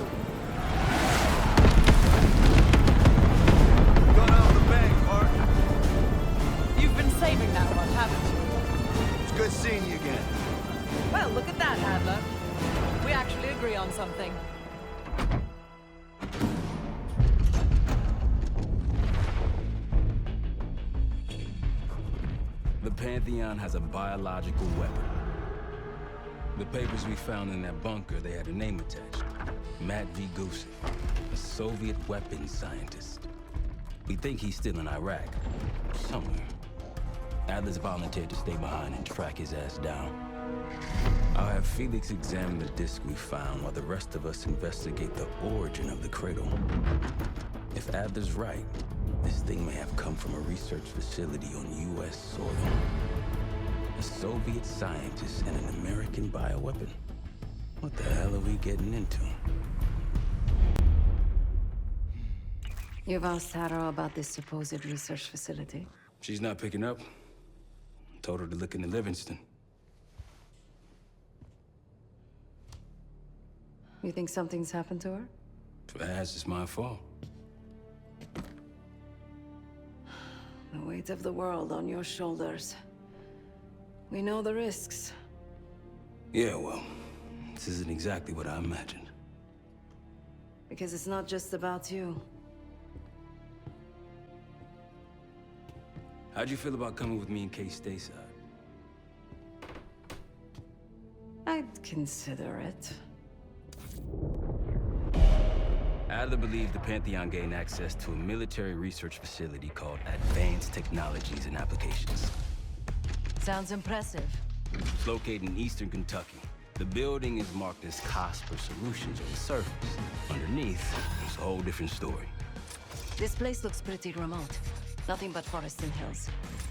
Gone out the bank, Mark. You've been saving that one, haven't you? It's good seeing you again. Well, look at that, Adler. We actually agree on something. The Pantheon has a biological weapon. The papers we found in that bunker, they had a name attached. Matvey Gusev, a Soviet weapons scientist. We think he's still in Iraq, somewhere. Adler's volunteered to stay behind and track his ass down. I'll have Felix examine the disc we found while the rest of us investigate the origin of the cradle. If Adler's right, this thing may have come from a research facility on U.S. soil. A Soviet scientist and an American bioweapon? What the hell are we getting into? You've asked Harrow about this supposed research facility? She's not picking up. Told her to look into Livingston. You think something's happened to her? If it has, it's my fault. The weight of the world on your shoulders. We know the risks. Yeah, well, this isn't exactly what I imagined. Because it's not just about you. How'd you feel about coming with me in case stateside? I'd consider it. Adler believed the Pantheon gained access to a military research facility called Advanced Technologies and Applications. Sounds impressive. It's located in eastern Kentucky. The building is marked as Cosper Solutions on the surface. Underneath, it's a whole different story. This place looks pretty remote. Nothing but forests and hills.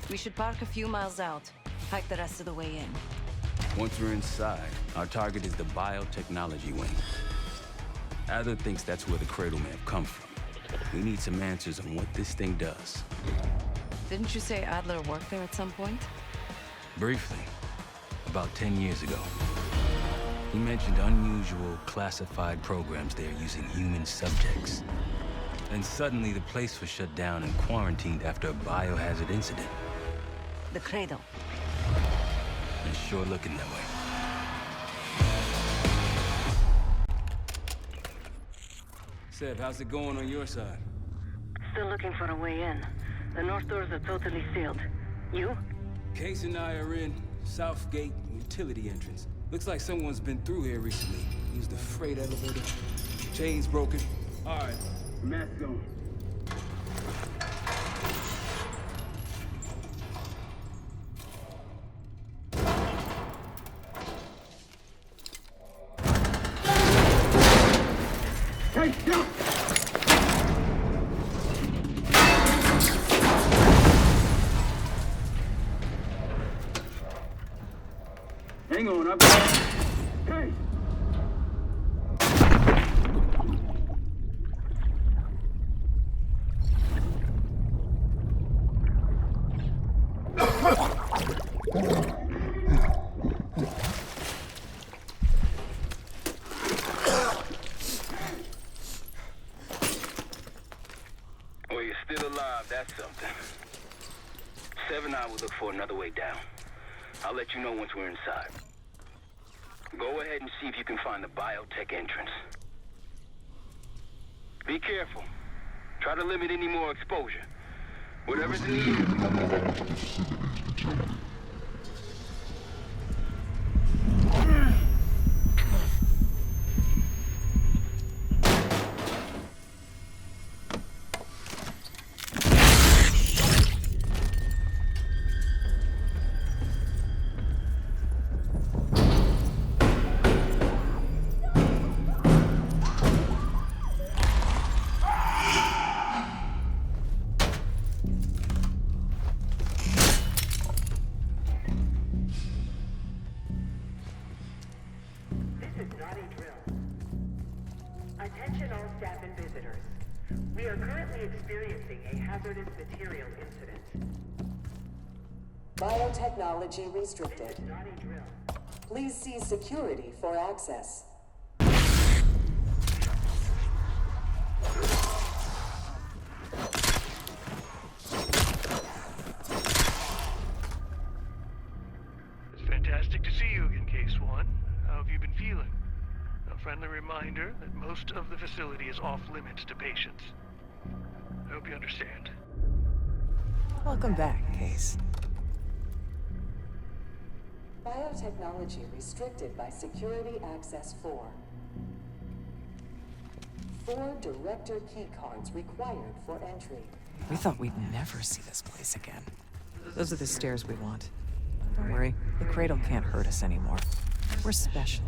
We should park a few miles out, hike the rest of the way in. Once we're inside, our target is the biotechnology wing. Adler thinks that's where the cradle may have come from. We need some answers on what this thing does. Didn't you say Adler worked there at some point? Briefly, about 10 years ago. He mentioned unusual, classified programs there using human subjects. Then suddenly the place was shut down and quarantined after a biohazard incident. The cradle. It's sure looking that way. Seb, how's it going on your side? Still looking for a way in. The north doors are totally sealed. You? Case and I are in South Gate utility entrance. Looks like someone's been through here recently. Used the freight elevator. Chains broken. All right, mask going. Hey, stop! Hang on, I've got... Hey! Well, you're still alive, that's something. Sev and I will look for another way down. I'll let you know once we're inside. Go ahead and see if you can find the biotech entrance. Be careful. Try to limit any more exposure. Whatever's needed. Attention all staff and visitors. We are currently experiencing a hazardous material incident. Biotechnology restricted. Please see security for access. It's fantastic to see you again, Case One. How have you been feeling? A friendly reminder that most of the facility is off limits to patients. I hope you understand. Welcome back, Case. Biotechnology restricted by Security Access 4. 4 director keycards required for entry. We thought we'd never see this place again. Those are the stairs we want. Don't worry, the cradle can't hurt us anymore. We're special.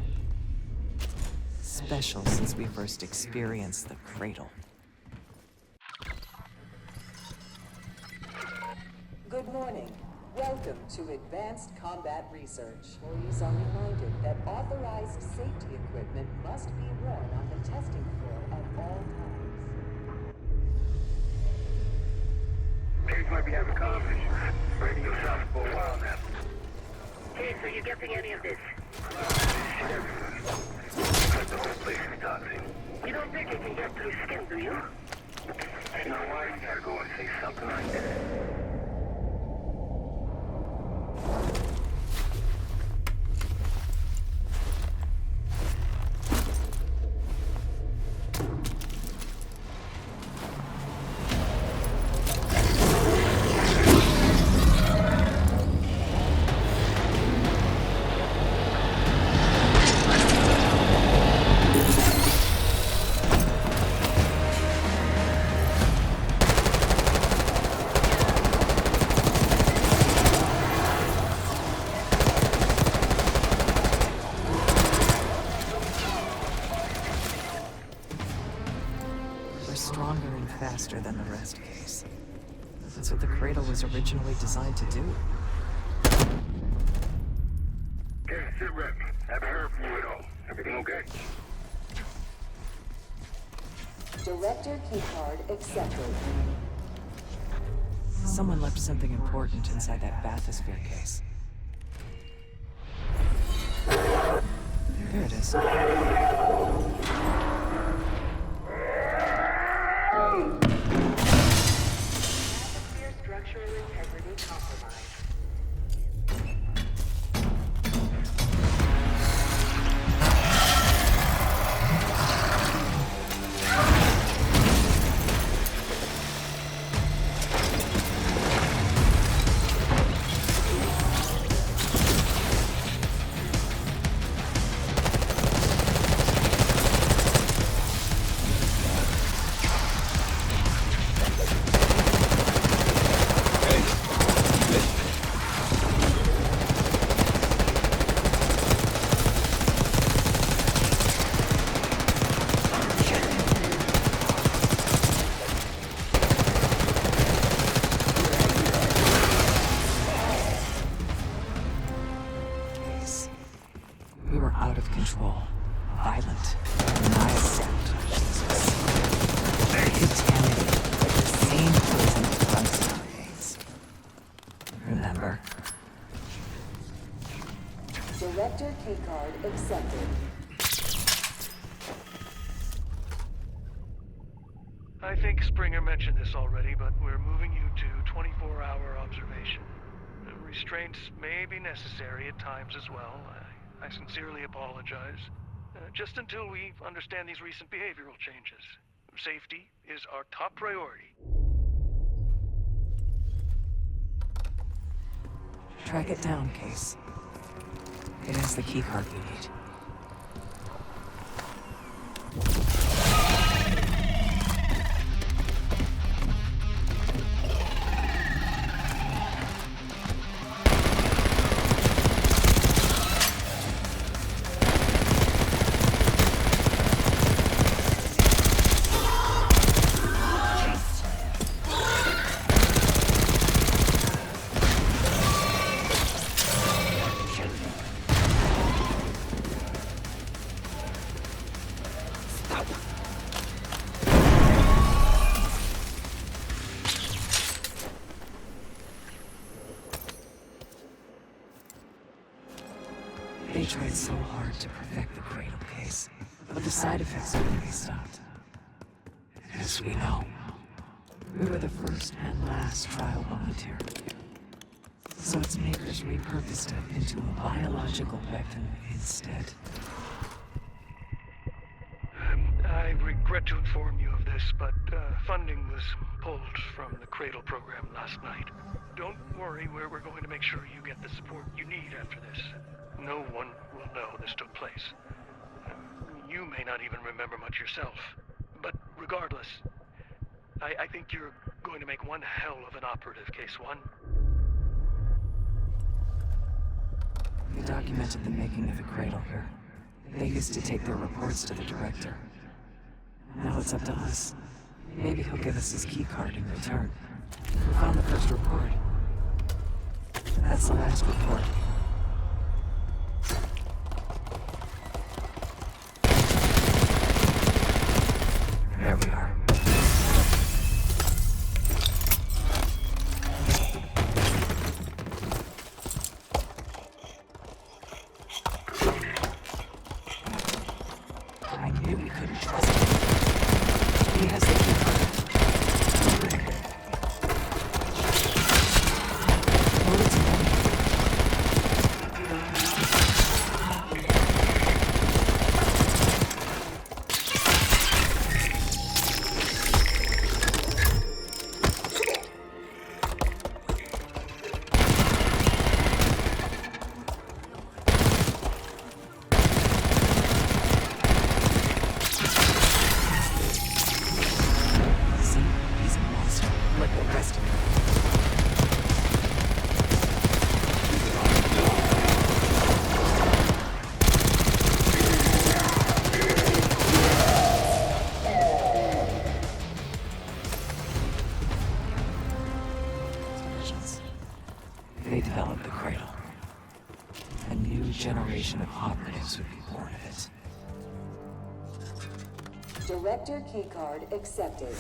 Special since we first experienced the cradle. Good morning. Welcome to Advanced Combat Research. Employees are reminded that authorized safety equipment must be worn on the testing floor at all times. Maybe might be having coffee. Ready yourself for a while now. Hey, so you getting any of this? Shit everywhere. Like the whole place is toxic. You don't think it can get through skin, do you? You know why? You gotta go and say something like that. Faster than the rest, Case. That's what the cradle was originally designed to do. Okay, sit rep. Haven't heard from you at all. Everything okay? Director keycard accepted. Someone left something important inside that bathysphere case. There it is. Atmosphere structural integrity compromised. Violent. Niacet, Jesus. Contaminated with the same poison that runs nowadays. Remember? Director keycard accepted. I think Springer mentioned this already, but we're moving you to 24-hour observation. Restraints may be necessary at times as well. I sincerely apologize. Just until we understand these recent behavioral changes. Safety is our top priority. Track it down, Case. It has the keycard we need. They tried so hard to perfect the cradle case, but the side effects couldn't be stopped. As we know, we were the first and last trial volunteer. So its makers repurposed it into a biological weapon instead. I regret to inform you of this, but funding was pulled from the Cradle program last night. Don't worry, we're going to make sure you get the support you need after this. No one will know this took place. You may not even remember much yourself. But regardless, I think you're going to make one hell of an operative, Case One. We documented the making of the cradle here. They used to take their reports to the director. Now it's up to us. Maybe he'll give us his key card in return. We found the first report. That's the last report. There we are. I knew we couldn't trust him. He has the key card. They developed the cradle. A new generation of operatives would be born of it. Director keycard accepted.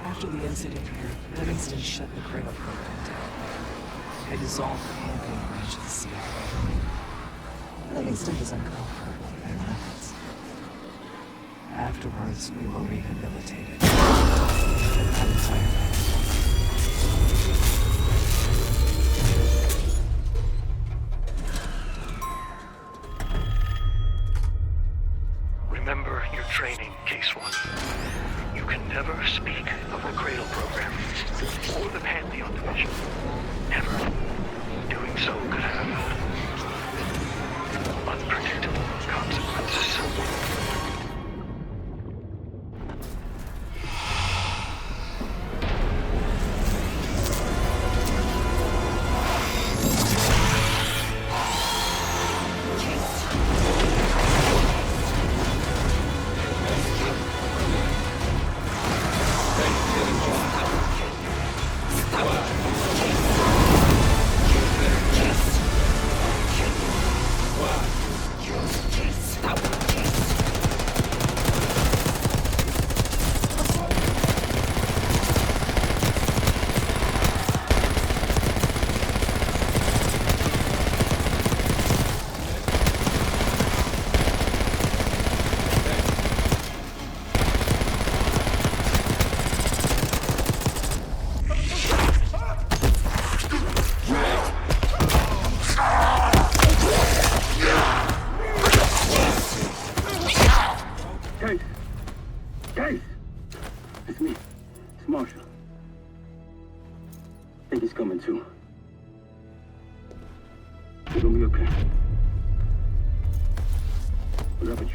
After the incident here, Livingston shut the cradle program down. I dissolved the campaign branch of the CIA. Livingston was uncovered for their methods. Afterwards, we were rehabilitated. Remember your training, Case One. You can never speak of the Cradle program or the Pantheon division. Never. Doing so could have unpredictable consequences.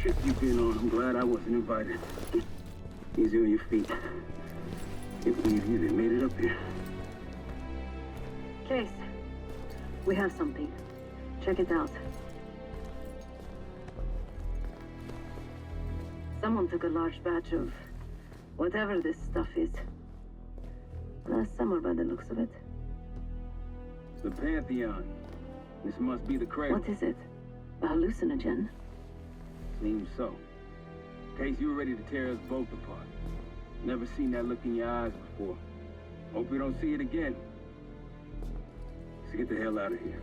trip you've been on. I'm glad I wasn't invited. Easy on your feet. Can't believe you even made it up here. Case, we have something. Check it out. Someone took a large batch of whatever this stuff is. Last summer, by the looks of it. The Pantheon. This must be the cradle. What is it? A hallucinogen? Seems so. Case, you were ready to tear us both apart. Never seen that look in your eyes before. Hope we don't see it again. So get the hell out of here.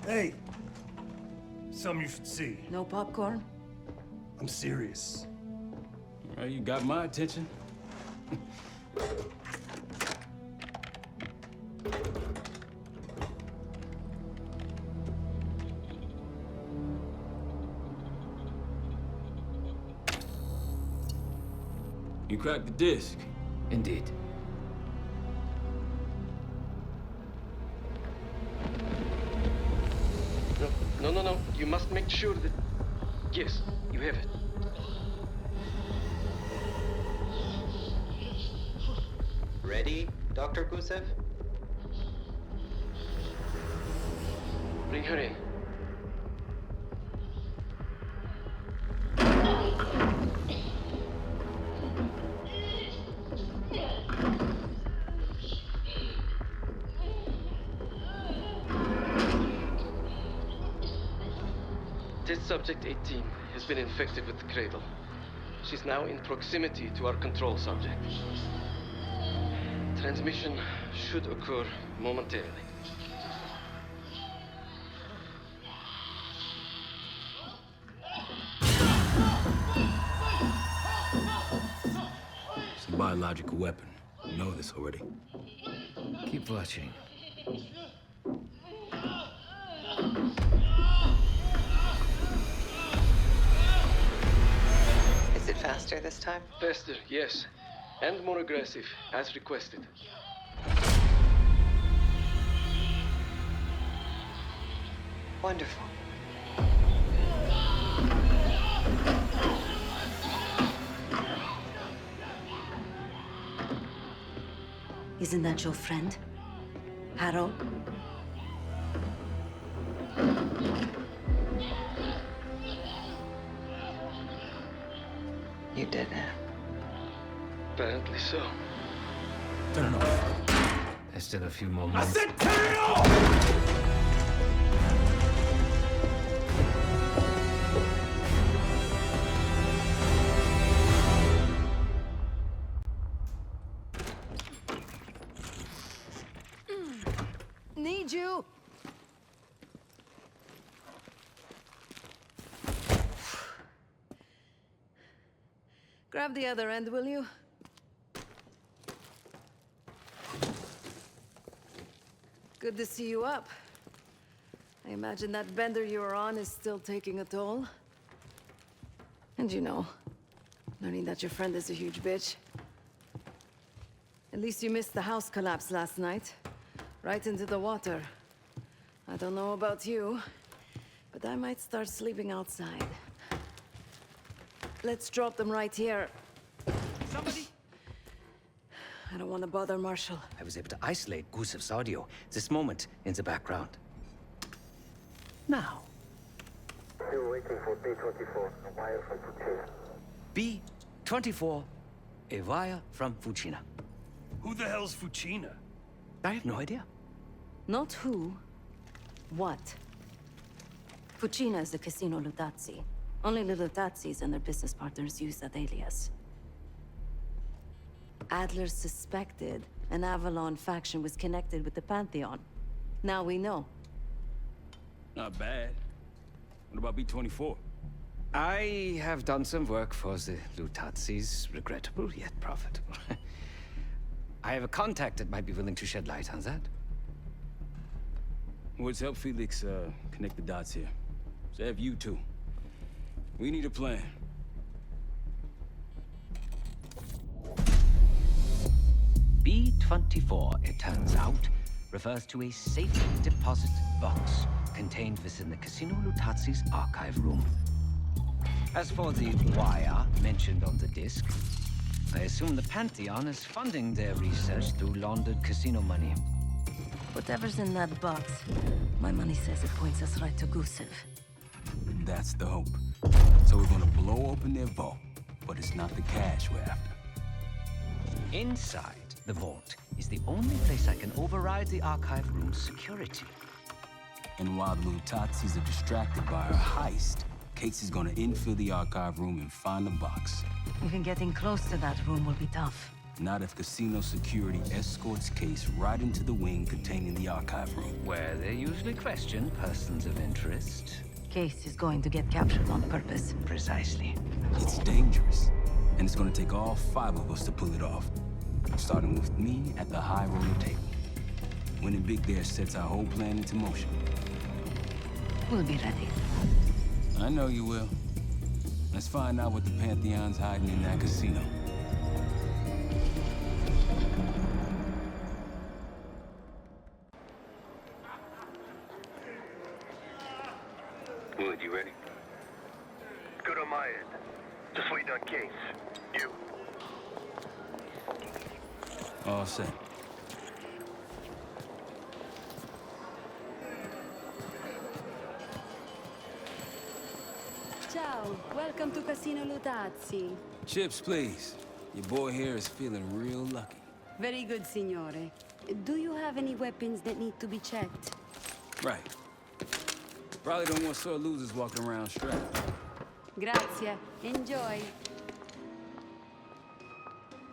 Hey, something you should see. No popcorn? I'm serious. Well, you got my attention. You cracked the disc. Indeed. No. You must make sure that... Yes, you have it. Ready, Dr. Gusev? Bring her in. Test subject 18 has been infected with the cradle. She's now in proximity to our control subject. Transmission should occur momentarily. It's a biological weapon. You know this already. Keep watching. Is it faster this time? Faster, yes. And more aggressive, as requested. Wonderful. Isn't that your friend? Harrow? You did it. Apparently so. Turn it off. There's still a few more minutes. I said turn it off! Need you! Grab the other end, will you? Good to see you up. I imagine that bender you were on is still taking a toll. And you know, learning that your friend is a huge bitch. At least you missed the house collapse last night. Right into the water. I don't know about you, but I might start sleeping outside. Let's drop them right here. Somebody! I don't want to bother Marshall. I was able to isolate Gusev's audio. This moment in the background. Now. Still waiting for B-24, a wire from Fucina. B-24, a wire from Fucina. Who the hell's Fucina? I have no idea. Not who, what. Fucina is the casino Lutazzi. Only the Lutazzis and their business partners use that alias. Adler suspected an Avalon faction was connected with the Pantheon. Now we know. Not bad. What about B-24? I have done some work for the Lutazzis, regrettable yet profitable. I have a contact that might be willing to shed light on that. Woods, help Felix connect the dots here. So have you two. We need a plan. B-24, it turns out, refers to a safe deposit box contained within the Casino Lutazi's archive room. As for the wire mentioned on the disc, I assume the Pantheon is funding their research through laundered casino money. Whatever's in that box, my money says it points us right to Gusev. That's the hope. So we're gonna blow open their vault, but it's not the cash we're after. Inside the vault is the only place I can override the archive room's security. And while the Lutazis are distracted by our heist, Casey's gonna infill the archive room and find the box. Even getting close to that room will be tough. Not if casino security escorts Case right into the wing containing the archive room. Where they usually question persons of interest. Case is going to get captured on purpose. Precisely. It's dangerous, and it's gonna take all 5 of us to pull it off. Starting with me at the high roller table. Winning big there sets our whole plan into motion. We'll be ready. I know you will. Let's find out what the Pantheon's hiding in that casino. Wood, you ready? Good on my end. Just waiting on Case. You? All set. Ciao, welcome to Casino Lutazzi. Chips, please. Your boy here is feeling real lucky. Very good, signore. Do you have any weapons that need to be checked? Right. Probably don't want sore losers walking around strapped. Grazie. Enjoy.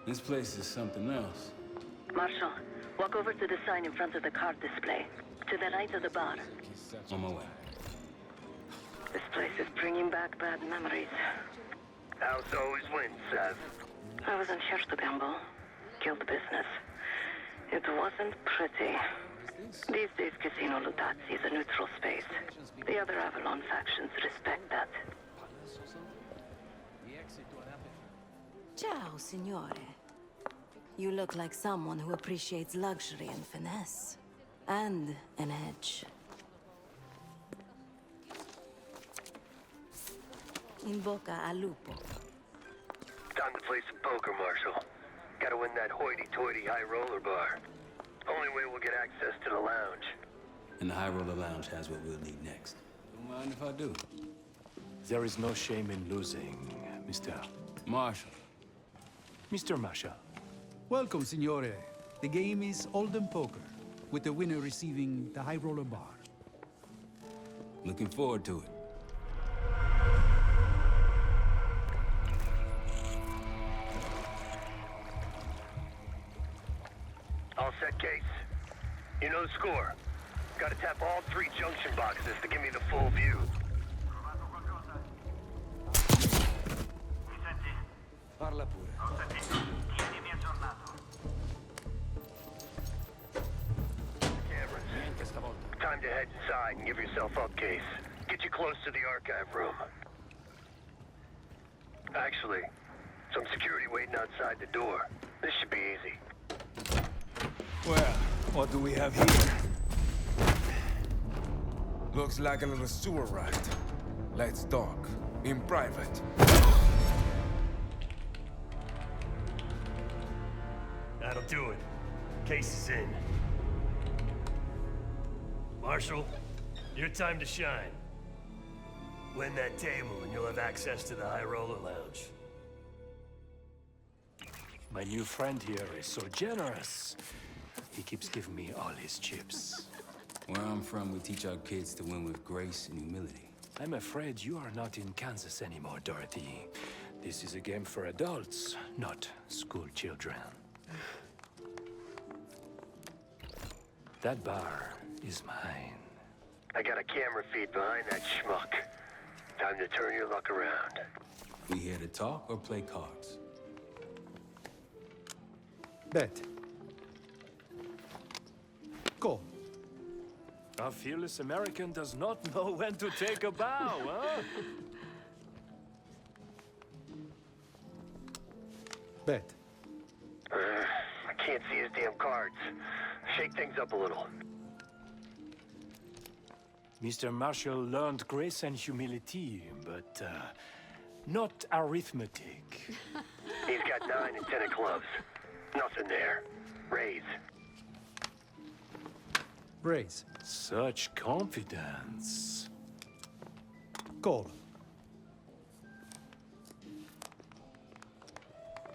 This place is something else. Marshal, walk over to the sign in front of the card display. To the right of the bar. On my way. This place is bringing back bad memories. House always wins, Sav. I was in Scherstogambo. Guild business. It wasn't pretty. These days, Casino Lutazzi is a neutral space. The other Avalon factions respect that. Ciao, signore. You look like someone who appreciates luxury and finesse. And an edge. In boca al lupo. Time to play some poker, Marshal. Gotta win that hoity-toity high roller bar. Only way we'll get access to the lounge. And the High Roller Lounge has what we'll need next. Don't mind if I do. There is no shame in losing, Mr. Marshal. Mr. Marshal. Welcome, signore. The game is Hold'em Poker, with the winner receiving the High Roller Bar. Looking forward to it. All set, Case. You know the score. Gotta tap all 3 junction boxes to give me the full view. Parla pure. Cameras. Time to head inside and give yourself up, Case. Get you close to the archive room. Actually, some security waiting outside the door. This should be easy. Well, what do we have here? Looks like a little sewer ride. Let's talk. In private. That'll do it. Case is in. Marshal, your time to shine. Win that table and you'll have access to the High Roller Lounge. My new friend here is so generous. He keeps giving me all his chips. Where I'm from, we teach our kids to win with grace and humility. I'm afraid you are not in Kansas anymore, Dorothy. This is a game for adults, not school children. That bar is mine. I got a camera feed behind that schmuck. Time to turn your luck around. We here to talk or play cards? Bet. Call. A fearless American does not know when to take a bow, huh? Bet. I can't see his damn cards. Shake things up a little. Mr. Marshall learned grace and humility, but not arithmetic. He's got 9 and 10 of clubs. Nothing there. Raise. Raise. Such confidence. Call.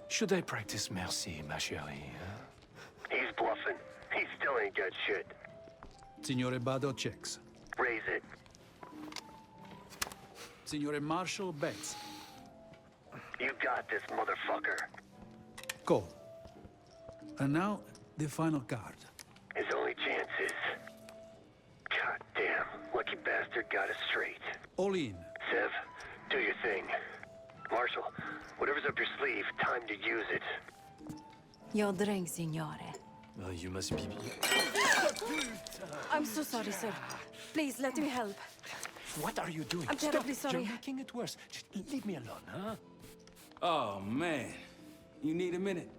Should I practice mercy, ma chérie? Huh? He's bluffing. He still ain't got shit. Signore Bado checks. Raise it. Signore Marshall bets. You got this, motherfucker. Call. And now, the final card. His only chance is... God damn, lucky bastard got us straight. All in. Sev, do your thing. Marshall, whatever's up your sleeve, time to use it. Your drink, signore. Well, you must be... I'm so sorry, sir. Please, let me help. What are you doing? I'm terribly Stop. sorry. You're making it worse. Just leave me alone, huh? Oh, man. You need a minute?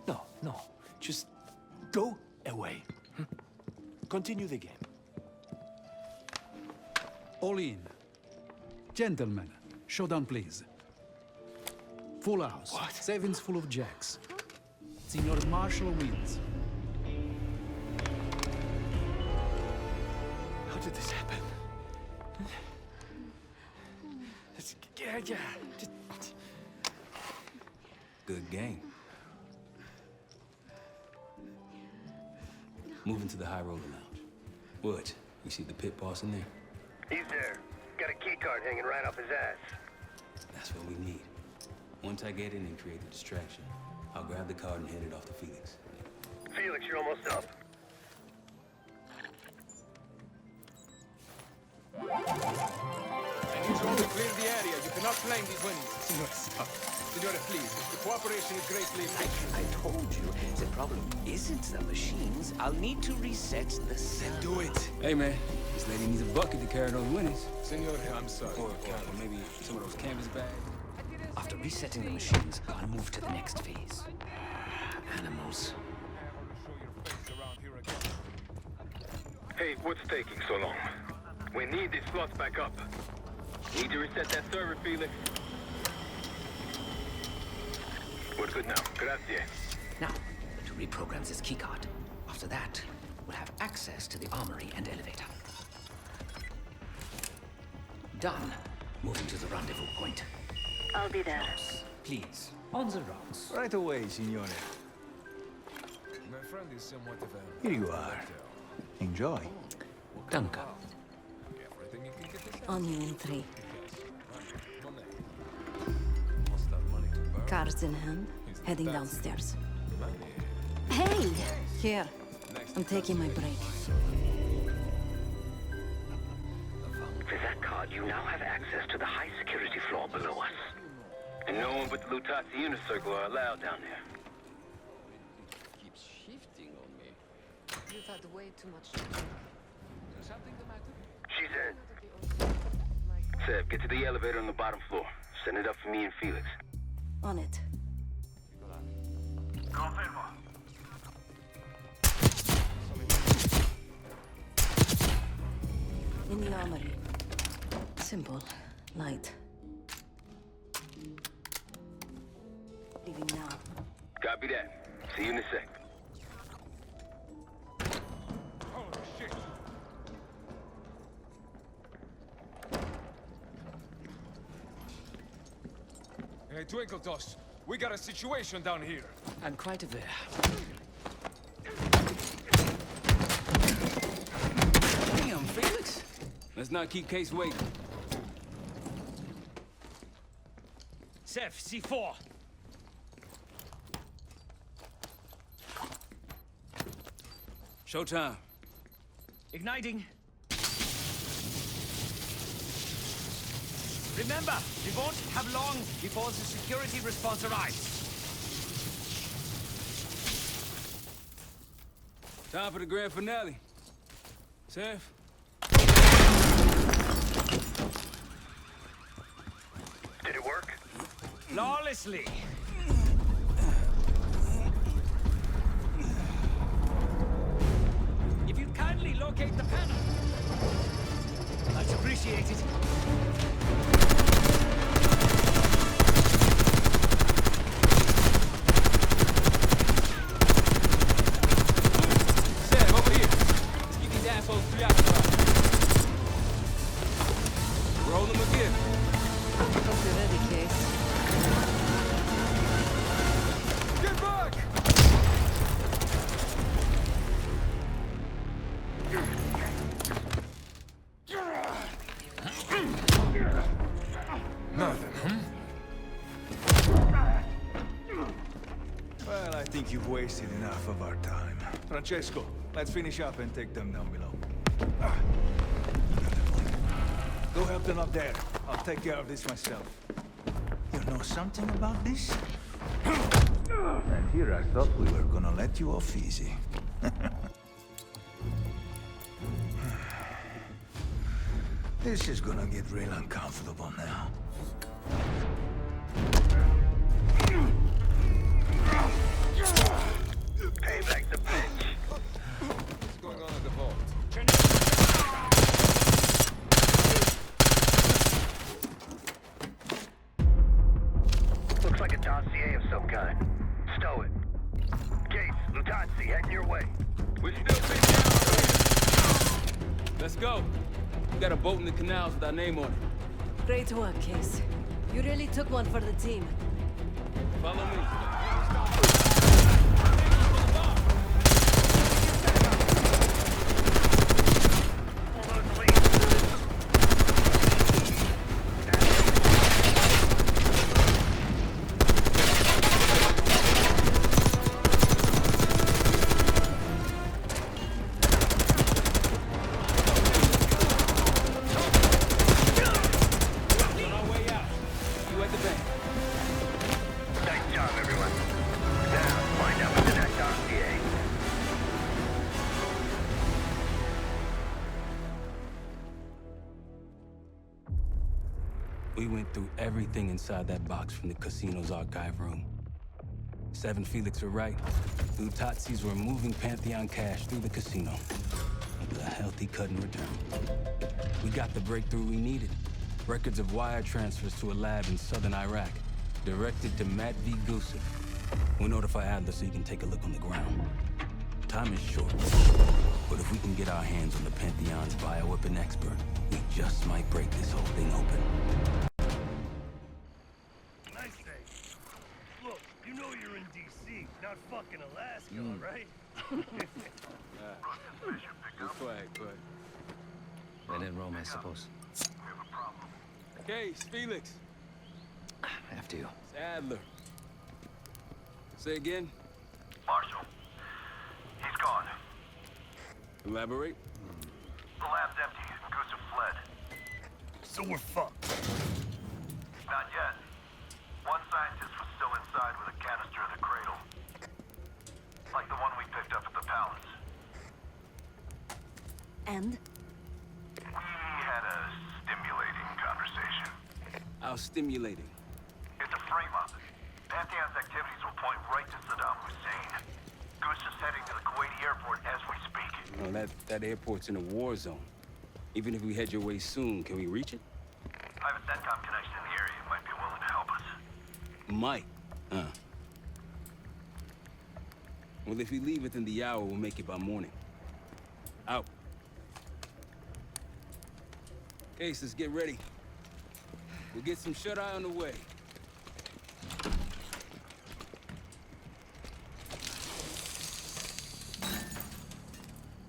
No. Just go away. Continue the game. All in. Gentlemen, showdown, please. Full house. What? Sevens full of jacks. Signor Marshall wins. How did this happen? Yeah. Good game. Moving to the high roller lounge. What? You see the pit boss in there? He's there. Got a key card hanging right off his ass. That's what we need. Once I get in and create the distraction, I'll grab the card and hand it off to Felix. Felix, you're almost up. I need you all to clear the area. You cannot claim these winnings. Signore, stop. Signore, please. The cooperation is greatly... I told you, the problem isn't the machines. I'll need to reset the cell. Do it. Hey, man. This lady needs a bucket to carry those winnings. Signore, I'm sorry. Or maybe some of those canvas bags. After resetting the machines, I'll move to the next phase. Animals. Hey, what's taking so long? We need these slots back up. Need to reset that server, Felix. We're good now. Grazie. Now, to reprogram this keycard. After that, we'll have access to the armory and elevator. Done. Moving to the rendezvous point. I'll be there. Please, on the rocks. Right away, signore. My friend is somewhat of a... Here you are. Enjoy. Danke. On you in 3. Cards in hand, heading downstairs. Hey! Here. I'm taking my break. With that card, you now have access to the high security floor below us. And no one but the Lutazzi Inner Circle are allowed down there. Keeps shifting on me. You've had way too much. Something the matter? She's in. Seb, get to the elevator on the bottom floor. Send it up for me and Felix. On it. Confirmo. In the armory. Simple. Light. Leaving now. Copy that. See you in a sec. Hey, Twinkle Toss. We got a situation down here. I'm quite aware. Damn, Felix. Let's not keep Case waiting. Seth, C4. Showtime. Igniting. Remember, we won't have long before the security response arrives. Time for the grand finale. Seth, Did it work? Flawlessly. If you'd kindly locate the panel. Much appreciated. Sam, over here. Let's get these assholes preoccupied. Roll them again. Hope you're ready, Case. Get back! Nothing, Well, I think you've wasted enough of our time. Francesco, let's finish up and take them down below. Go help them up there. I'll take care of this myself. You know something about this? And here I thought we were gonna let you off easy. This is gonna get real uncomfortable now. Payback's a bitch. What's going on at the vault? Looks like a dossier of some kind. Stow it. Case, Lutanzi, heading your way. We're still big down. Let's go. We got a boat in the canals with our name on it. Great work, Case. You really took one for the team. Follow me. We went through everything inside that box from the casino's archive room. 7 Felix were right. Lutazzi's were moving Pantheon cash through the casino. It was a healthy cut in return. We got the breakthrough we needed. Records of wire transfers to a lab in southern Iraq, directed to Matt V. Gusev. We'll notify Adler so he can take a look on the ground. Time is short, but if we can get our hands on the Pantheon's bioweapon expert, we just might break this whole thing open. Nice day. Look, you know you're in D.C., not fucking Alaska, right? Good flag, but... When in Rome, I suppose. Case, Felix. After you. It's Adler. Say again? Marshal, he's gone. Elaborate? The lab's empty. Gusev fled. So we're fucked. Not yet. One scientist was still inside with a canister of the cradle. Like the one we picked up at the palace. And? We had a stimulating conversation. How stimulating? It's a frame-up. Pantheon's activities will point right to Saddam Hussein. Gusev's heading to the Kuwaiti airport as we speak. Well, that airport's in a war zone. Even if we head your way soon, can we reach it? I have a CENTCOM connection in the area. It might be willing to help us. Might. Well, if we leave within the hour, we'll make it by morning. Out. Case, let's get ready. We'll get some shut-eye on the way.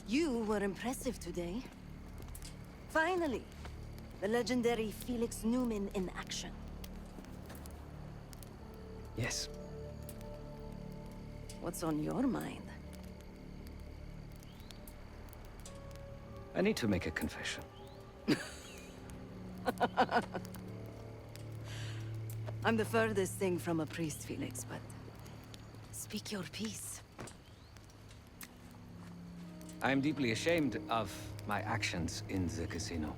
You were impressive today. Finally, the legendary Felix Newman in action. Yes. What's on your mind? I need to make a confession. I'm the furthest thing from a priest, Felix, but speak your piece. I am deeply ashamed of my actions in the casino.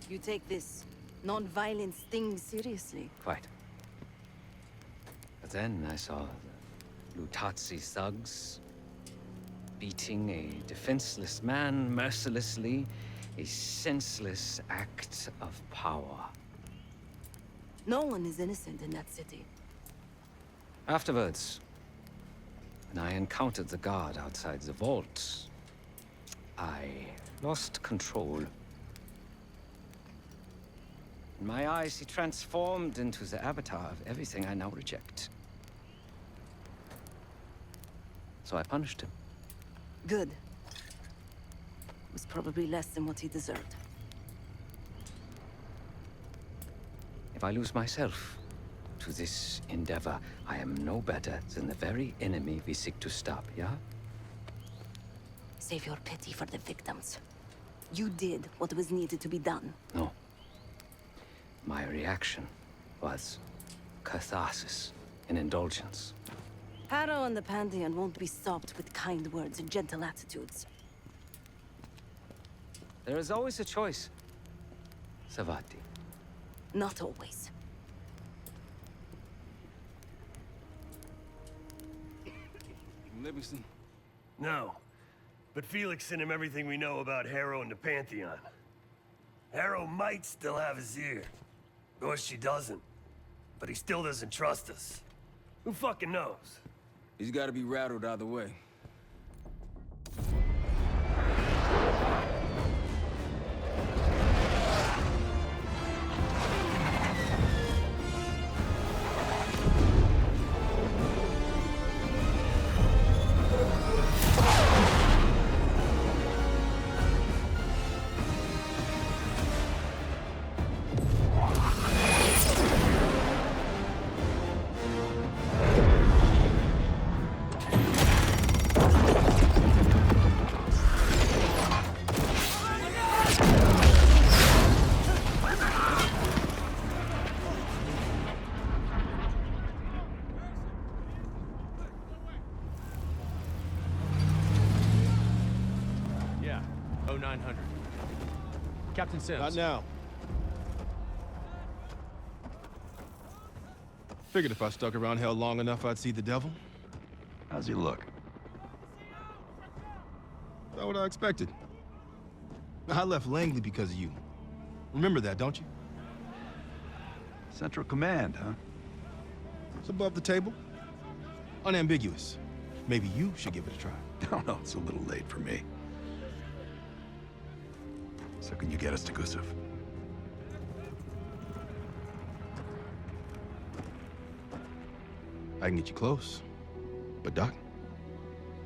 You take this non-violence thing seriously. Quite. But then I saw the Lutazzi thugs beating a defenseless man mercilessly, a senseless act of power. No one is innocent in that city. Afterwards, when I encountered the guard outside the vault, I lost control. In my eyes, he transformed into the avatar of everything I now reject. So I punished him. Good. It was probably less than what he deserved. If I lose myself to this endeavor, I am no better than the very enemy we seek to stop, yeah? Save your pity for the victims. You did what was needed to be done. No. My reaction was catharsis and indulgence. Harrow and the Pantheon won't be stopped with kind words and gentle attitudes. There is always a choice, Savati. Not always. Livingston? No. But Felix sent him everything we know about Harrow and the Pantheon. Harrow might still have his ear. Or she doesn't. But he still doesn't trust us. Who fucking knows? He's gotta be rattled either way. Captain Sims. Not now. Figured if I stuck around hell long enough, I'd see the devil. How's he look? Not what I expected. I left Langley because of you. Remember that, don't you? Central Command, huh? It's above the table. Unambiguous. Maybe you should give it a try. Oh, no, it's a little late for me. So can you get us to Gusev? I can get you close. But Doc,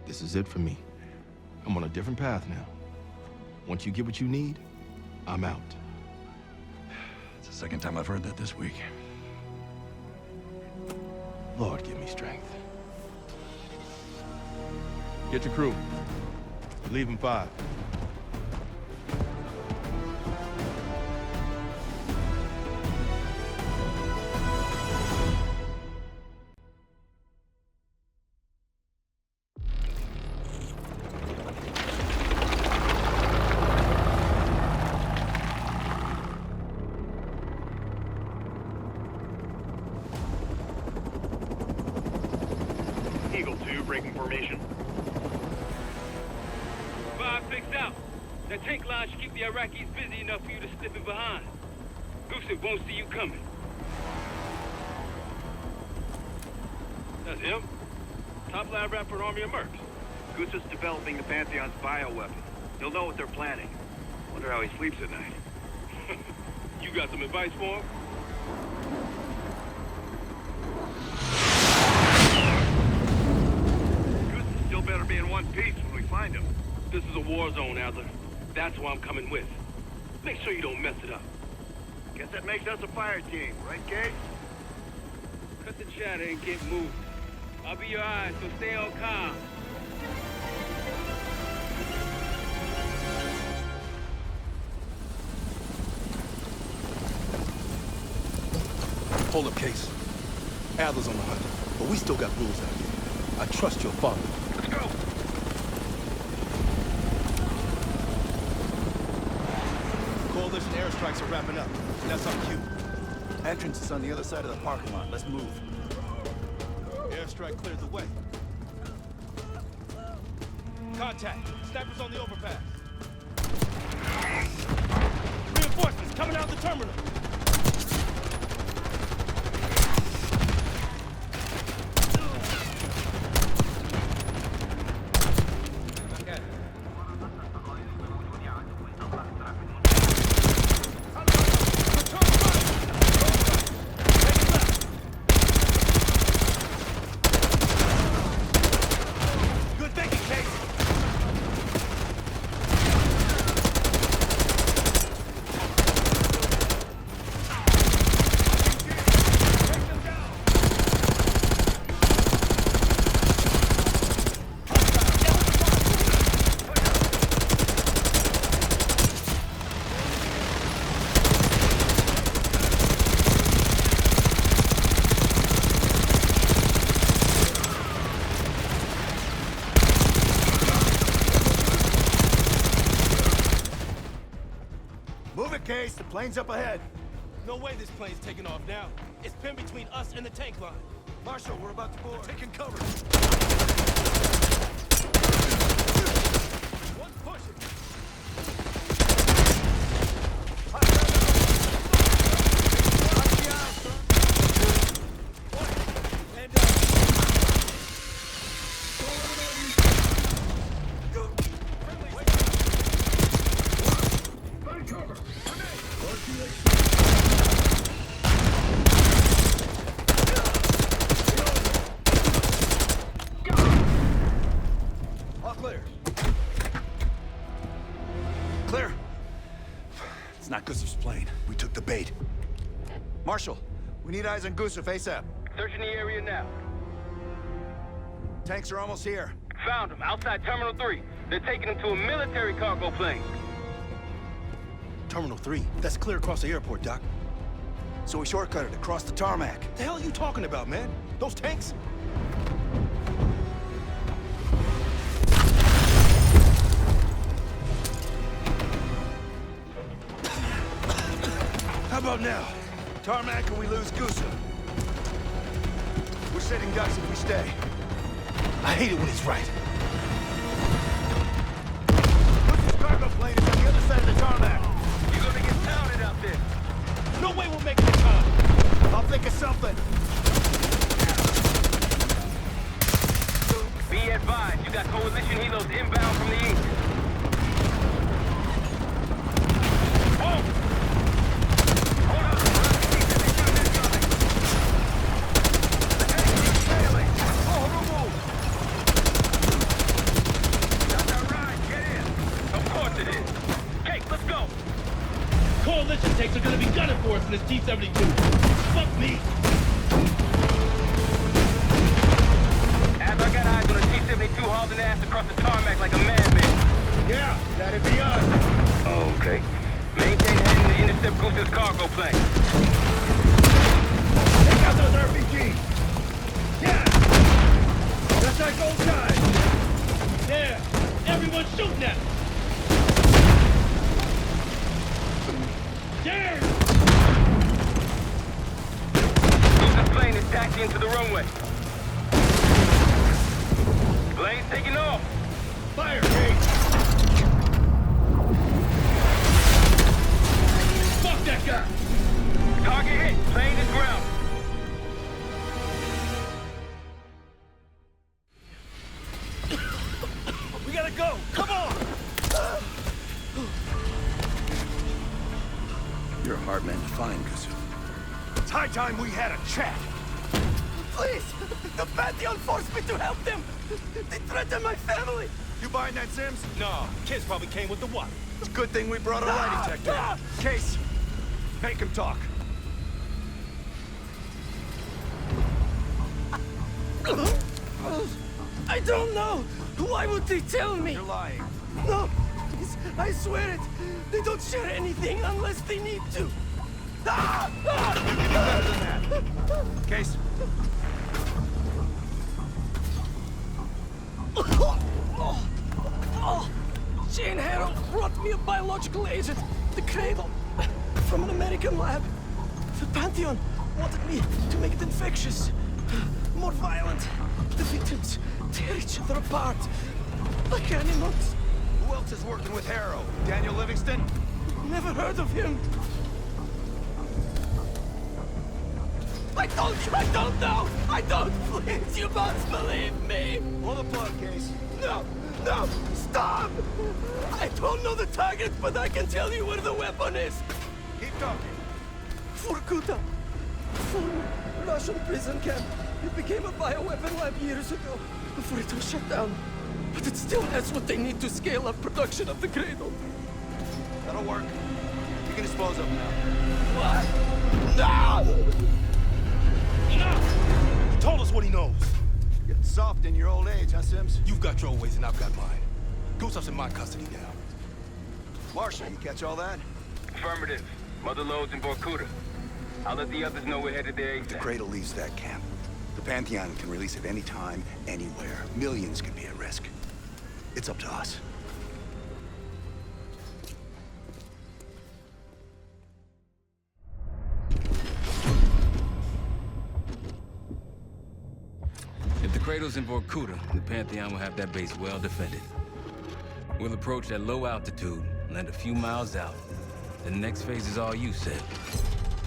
this is it for me. I'm on a different path now. Once you get what you need, I'm out. It's the second time I've heard that this week. Lord, give me strength. Get your crew. Leave in 5. Eagle 2, breaking formation. 5 fixed out. That tank line should keep the Iraqis busy enough for you to slip in behind. Gusev won't see you coming. That's him. Top lab rat for an army of mercs. Gusev's developing the Pantheon's bioweapon. He'll know what they're planning. Wonder how he sleeps at night. You got some advice for him? Gusev still better be in one piece when we find him. This is a war zone, Adler. That's who I'm coming with. Make sure you don't mess it up. Guess that makes us a fire team, right, Case? Cut the chatter and get moving. I'll be your eyes, so stay on calm. Hold up, Case. Adler's on the hunt, but we still got rules out here. I trust your father. Let's go! Call Spoilers and airstrikes are wrapping up. That's on cue. Entrance is on the other side of the parking lot. Let's move. Airstrike cleared the way. Contact. Snipers on the overpass. Reinforcements coming out the terminal. Case, the plane's up ahead. No way this plane's taking off now. It's pinned between us and the tank line. Marshal, we're about to board. They're taking cover. One's pushing. Marshal, we need eyes on Gusuf ASAP. Searching the area now. Tanks are almost here. Found them outside Terminal 3. They're taking them to a military cargo plane. Terminal 3? That's clear across the airport, Doc. So we shortcutted across the tarmac. The hell are you talking about, man? Those tanks? How about now? Tarmac or we lose Gusuf. We're sitting ducks if we stay. I hate it when he's right. Gusuf's cargo plane is on the other side of the tarmac. You're gonna get pounded out there. No way we'll make it in time. I'll think of something. Be advised, you got coalition helos inbound from the east. Whoa! Coalition tanks are gonna be gunning for us in this T-72. Fuck me! As I got eyes on a T-72 hauling ass across the tarmac like a madman. Yeah, that'd be us. Okay. Maintain heading to intercept Gusuf's cargo plane. Take out those RPGs! Yeah! Just like old times! There! Everyone's shooting at us! There! Gusuf's plane is taxiing into the runway. Plane's taking off. Fire, Kate! Fuck that guy! Target hit. Plane is ground. We gotta go! Come on! You're a hard man to find, Gusuf. It's high time we had a chat. Please! The Pantheon forced me to help them! They threatened my family! You buying that, Sims? No, kids probably came with the what? It's a good thing we brought a lie detector. Case, make him talk. I don't know! Why would they tell me? You're lying. No! Please, I swear it! They don't share anything unless they need to! You can do better than that. Case. Jane Harrow brought me a biological agent, the Cradle, from an American lab. The Pantheon wanted me to make it infectious, more violent. The victims tear each other apart, like animals. Who else is working with Harrow? Daniel Livingston? Never heard of him. I don't know! I don't! Please, you must believe me! Pull the plug, Case. No! Stop! I don't know the target, but I can tell you where the weapon is. Keep talking. Vorkuta. Former Russian prison camp. It became a bioweapon lab years ago, before it was shut down. But it still has what they need to scale up production of the Cradle. That'll work. You can dispose of them now. What? No! He told us what he knows. Getting soft in your old age, huh, Sims? You've got your ways and I've got mine. Gustav's in my custody now. Marshall, you catch all that? Affirmative. Mother loads in Vorkuta. I'll let the others know we're headed there. The Cradle leaves that camp. The Pantheon can release it any time, anywhere. Millions can be at risk. It's up to us. If the Cradle's in Vorkuta, the Pantheon will have that base well defended. We'll approach at low altitude, land a few miles out. The next phase is all you said.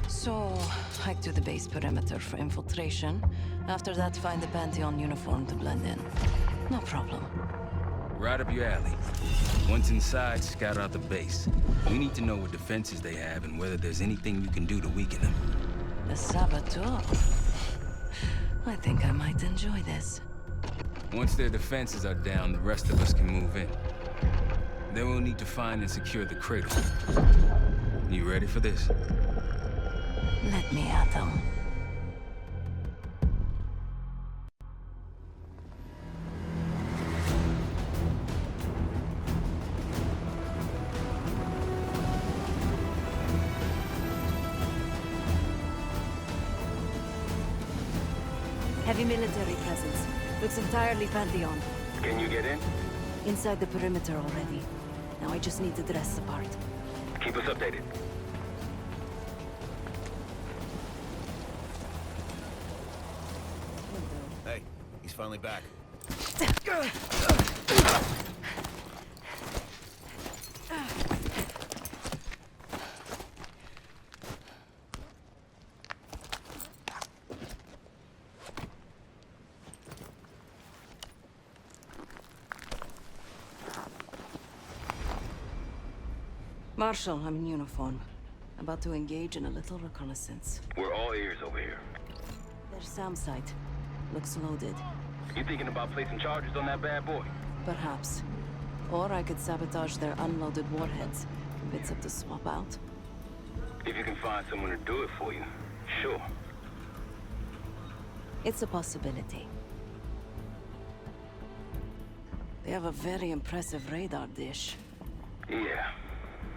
So, hike to the base perimeter for infiltration. After that, find the Pantheon uniform to blend in. No problem. Right up your alley. Once inside, scout out the base. We need to know what defenses they have and whether there's anything you can do to weaken them. The saboteur. I think I might enjoy this. Once their defenses are down, the rest of us can move in. Then we'll need to find and secure the Cradle. You ready for this? Let me at them. Heavy military presence. Looks entirely Pantheon. Can you get in? Inside the perimeter already. Now I just need to dress the part. Keep us updated. Hey, he's finally back. Marshal, I'm in uniform. About to engage in a little reconnaissance. We're all ears over here. There's SAM site. Looks loaded. You thinking about placing charges on that bad boy? Perhaps. Or I could sabotage their unloaded warheads. Convince them to swap out. If you can find someone to do it for you, sure. It's a possibility. They have a very impressive radar dish. Yeah.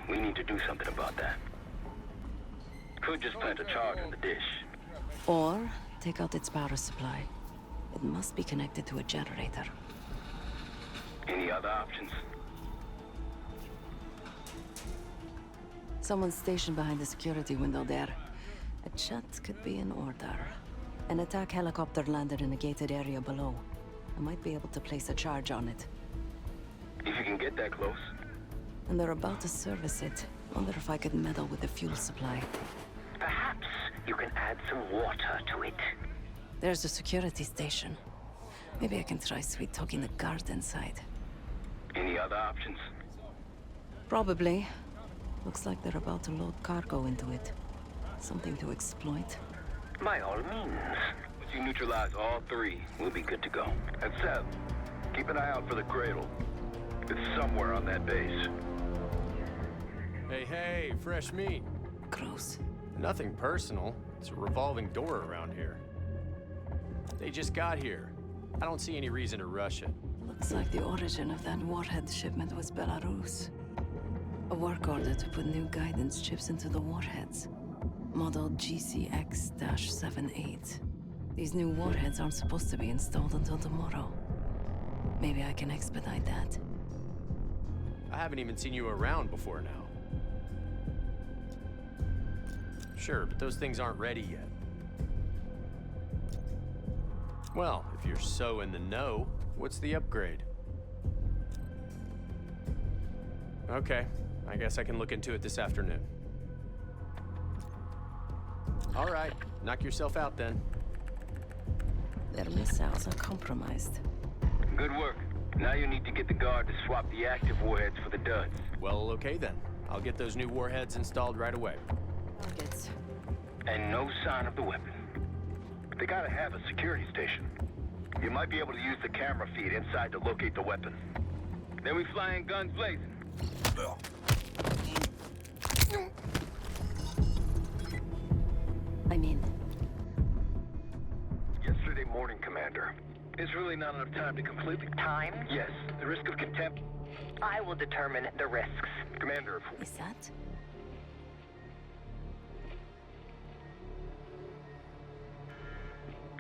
We need to do something about that. Could just plant a charge in the dish. Or take out its power supply. It must be connected to a generator. Any other options? Someone's stationed behind the security window there. A chat could be in order. An attack helicopter landed in a gated area below. I might be able to place a charge on it. If you can get that close. And they're about to service it. Wonder if I could meddle with the fuel supply. Perhaps you can add some water to it. There's a security station. Maybe I can try sweet-talking the guard inside. Any other options? Probably. Looks like they're about to load cargo into it. Something to exploit. By all means. Once you neutralize all three, we'll be good to go. And Seth, keep an eye out for the Cradle. It's somewhere on that base. Hey, fresh meat. Gross. Nothing personal. It's a revolving door around here. They just got here. I don't see any reason to rush it. Looks like the origin of that warhead shipment was Belarus. A work order to put new guidance chips into the warheads. Model GCX-78. These new warheads aren't supposed to be installed until tomorrow. Maybe I can expedite that. I haven't even seen you around before now. Sure, but those things aren't ready yet. Well, if you're so in the know, what's the upgrade? Okay, I guess I can look into it this afternoon. All right, knock yourself out then. Their missiles are compromised. Good work. Now you need to get the guard to swap the active warheads for the duds. Well, okay then. I'll get those new warheads installed right away. Targets. And no sign of the weapon. They gotta have a security station. You might be able to use the camera feed inside to locate the weapon. Then we fly in guns blazing. I'm in. Yesterday morning, Commander. There's really not enough time to completely... Time? Yes. The risk of contempt... I will determine the risks. Commander, Is that?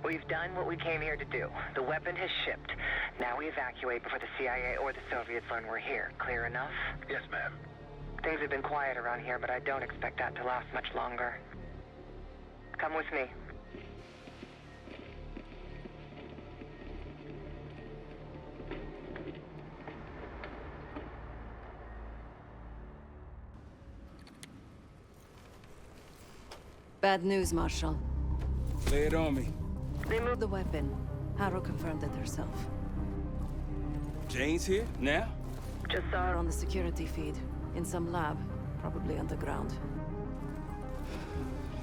We've done what we came here to do. The weapon has shipped. Now we evacuate before the CIA or the Soviets learn we're here. Clear enough? Yes, ma'am. Things have been quiet around here, but I don't expect that to last much longer. Come with me. Bad news, Marshal. Lay it on me. They moved the weapon. Harrow confirmed it herself. Jane's here? Now? Just saw her on the security feed. In some lab. Probably underground.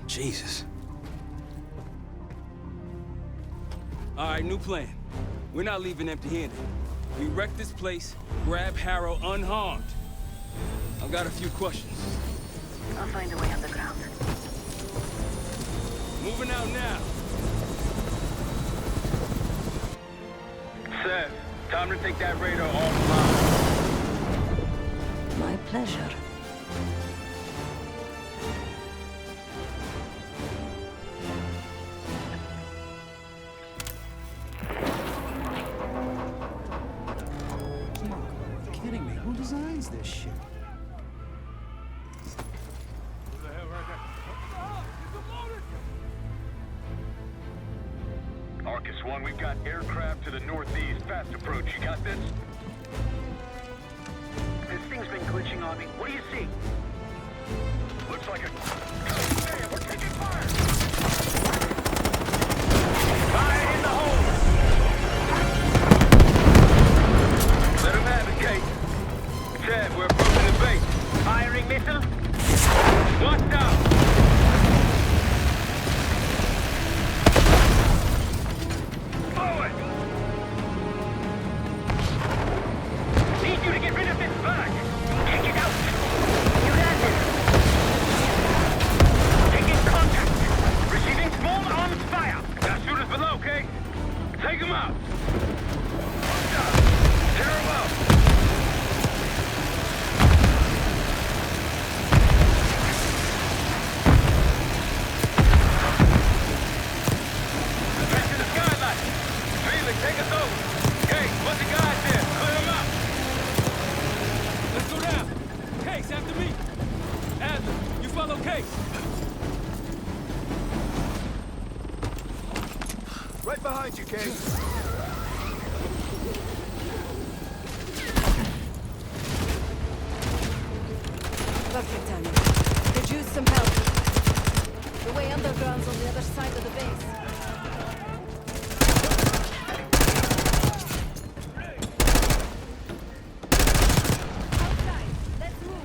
Jesus. All right, new plan. We're not leaving empty-handed. We wreck this place, grab Harrow unharmed. I've got a few questions. I'll find a way underground. Moving out now. Seth, time to take that radar offline. My pleasure. Are you kidding me? Who designs this shit? Arcus 1, we've got aircraft to the northeast. Fast approach. You got this? This thing's been glitching on me. What do you see? Looks like a... Hey, we're taking fire! Fire in the hole! Let him have it, Kate. Ted, we're approaching the base. Firing missile? Watch out! Forward! Need you to get rid of this bug! Take it out! You got this! Taking contact! Receiving small arms fire! Got shooters below, Kate. Take them out. Tear them up. Pressing the skylight. Felix, take us over. Kate, put the guys there. Clear them out. Let's go down. Case, after me. Adler, you follow Case. Right behind you, Case. Perfect timing. Could use some help. The way underground's on the other side of the base. Outside. Let's move.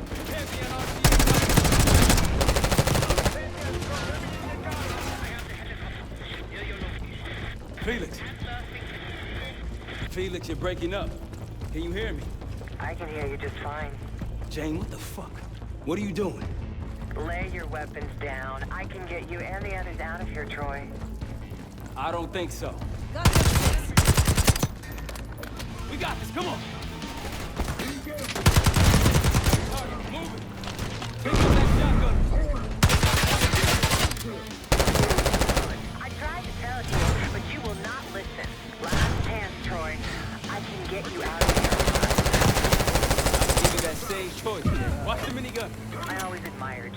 Felix. Felix, you're breaking up. Can you hear me? I can hear you just fine. Jane, what the fuck? What are you doing? Lay your weapons down. I can get you and the others out of here, Troy. I don't think so. Got this. We got this, come on! Target, move it! Pick up that shotgun! I tried to tell you, but you will not listen. Last chance, Troy. I can get you out of here. I'll give you that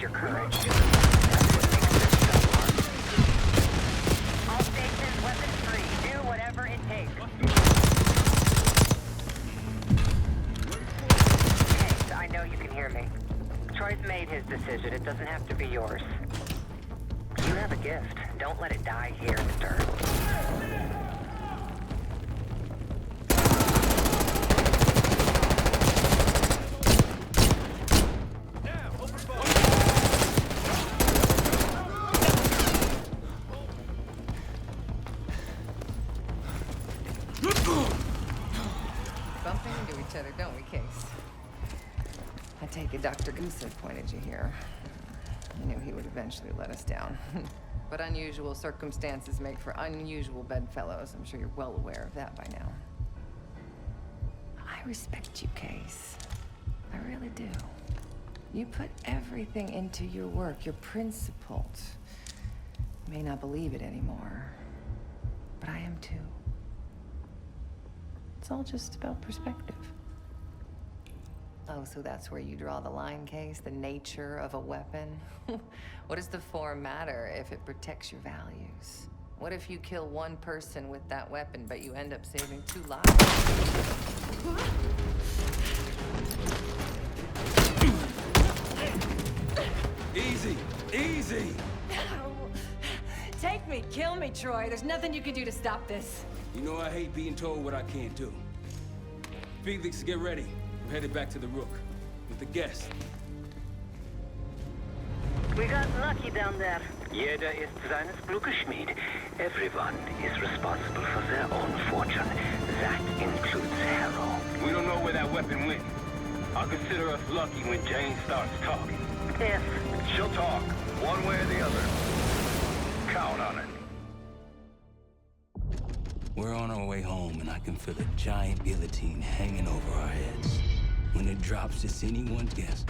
respect your courage. That's what makes this so hard. All stations, weapons free. Do whatever it takes. Hey, I know you can hear me. Troy's made his decision. It doesn't have to be yours. You have a gift. Don't let it die here in the dirt. Bumping into each other, don't we, Case? I take it Dr. Goose had pointed you here. I knew he would eventually let us down. But unusual circumstances make for unusual bedfellows. I'm sure you're well aware of that by now. I respect you, Case. I really do. You put everything into your work. You're principled. You may not believe it anymore, but I am too. It's all just about perspective. Oh, so that's where you draw the line, Case? The nature of a weapon? What does the form matter if it protects your values? What if you kill one person with that weapon, but you end up saving 2 lives? Easy, easy! Take me, kill me, Troy. There's nothing you can do to stop this. You know I hate being told what I can't do. Felix, get ready. We're headed back to the Rook with the guests. We got lucky down there. Jeder ist seines Glückes Schmied. Everyone is responsible for their own fortune. That includes Harrow. We don't know where that weapon went. I'll consider us lucky when Jane starts talking. If she'll talk, one way or the other. Count on it. We're on our way home, and I can feel a giant guillotine hanging over our heads. When it drops, it's anyone's guess.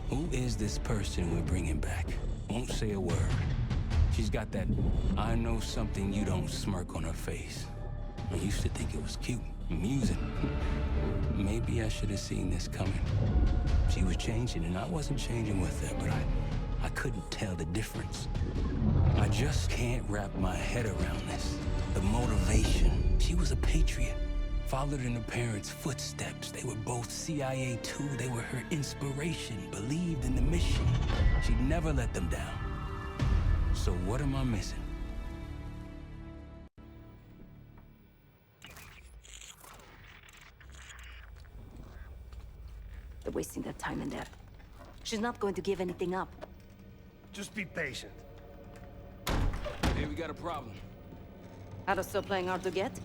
Who is this person we're bringing back? Won't say a word. She's got that I know something you don't smirk on her face. I used to think it was cute, amusing. Maybe I should have seen this coming. She was changing, and I wasn't changing with her, but I couldn't tell the difference. I just can't wrap my head around this. The motivation. She was a patriot. Followed in her parents' footsteps. They were both CIA too. They were her inspiration. Believed in the mission. She'd never let them down. So what am I missing? They're wasting their time in there. She's not going to give anything up. Just be patient. Hey, we got a problem. Harrow's still playing hard to get?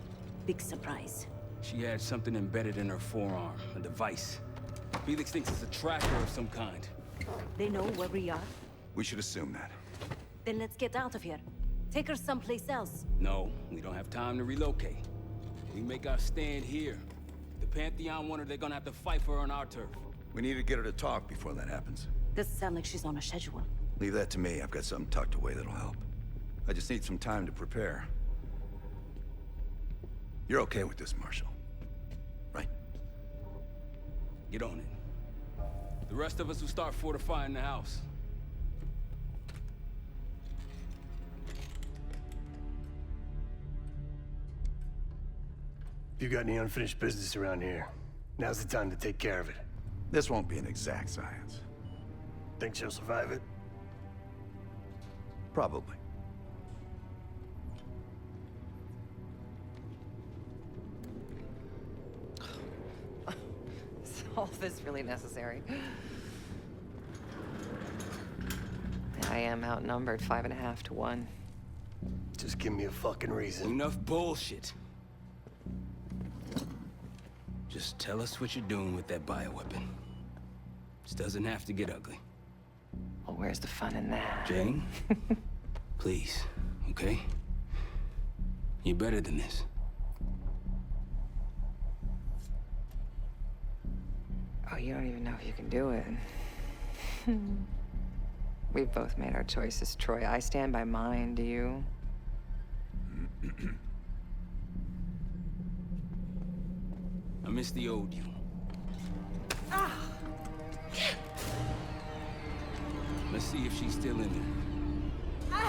Big surprise. She had something embedded in her forearm, a device. Felix thinks it's a tracker of some kind. They know where we are? We should assume that. Then let's get out of here. Take her someplace else. No, we don't have time to relocate. We make our stand here. The Pantheon want her, they're gonna have to fight for her on our turf. We need to get her to talk before that happens. Doesn't sound like she's on a schedule. Leave that to me. I've got something tucked away that'll help. I just need some time to prepare. You're okay with this, Marshal? Right? Get on it. The rest of us will start fortifying the house. If you got any unfinished business around here, now's the time to take care of it. This won't be an exact science. Think she'll survive it? Probably. Is all this really necessary? I am outnumbered 5.5 to 1. Just give me a fucking reason. Enough bullshit. Just tell us what you're doing with that bioweapon. This doesn't have to get ugly. Well, where's the fun in that? Jane? Please, okay? You're better than this. Oh, you don't even know if you can do it. We've both made our choices, Troy. I stand by mine, do you? I miss the old you. Let's see if she's still in there.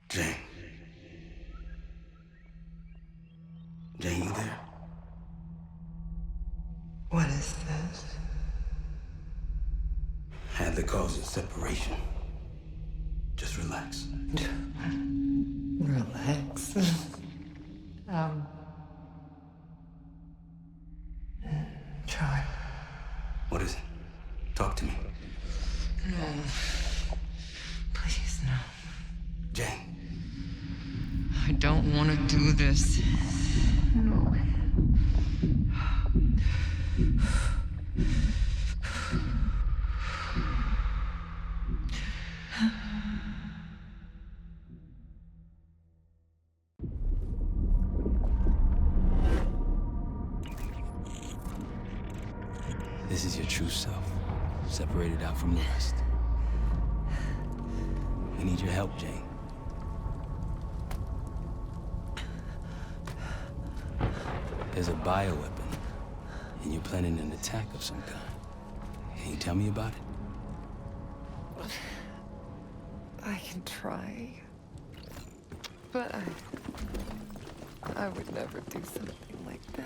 Jane. Jane, you there? What is this? Had the cause of separation. Just relax. Relax. Try. What is it? Talk to me. No. Please, no. Jane. I don't want to do this. No. This is your true self, separated out from the rest. We need your help, Jane. There's a bioweapon, and you're planning an attack of some kind. Can you tell me about it? I can try. But I would never do something like that.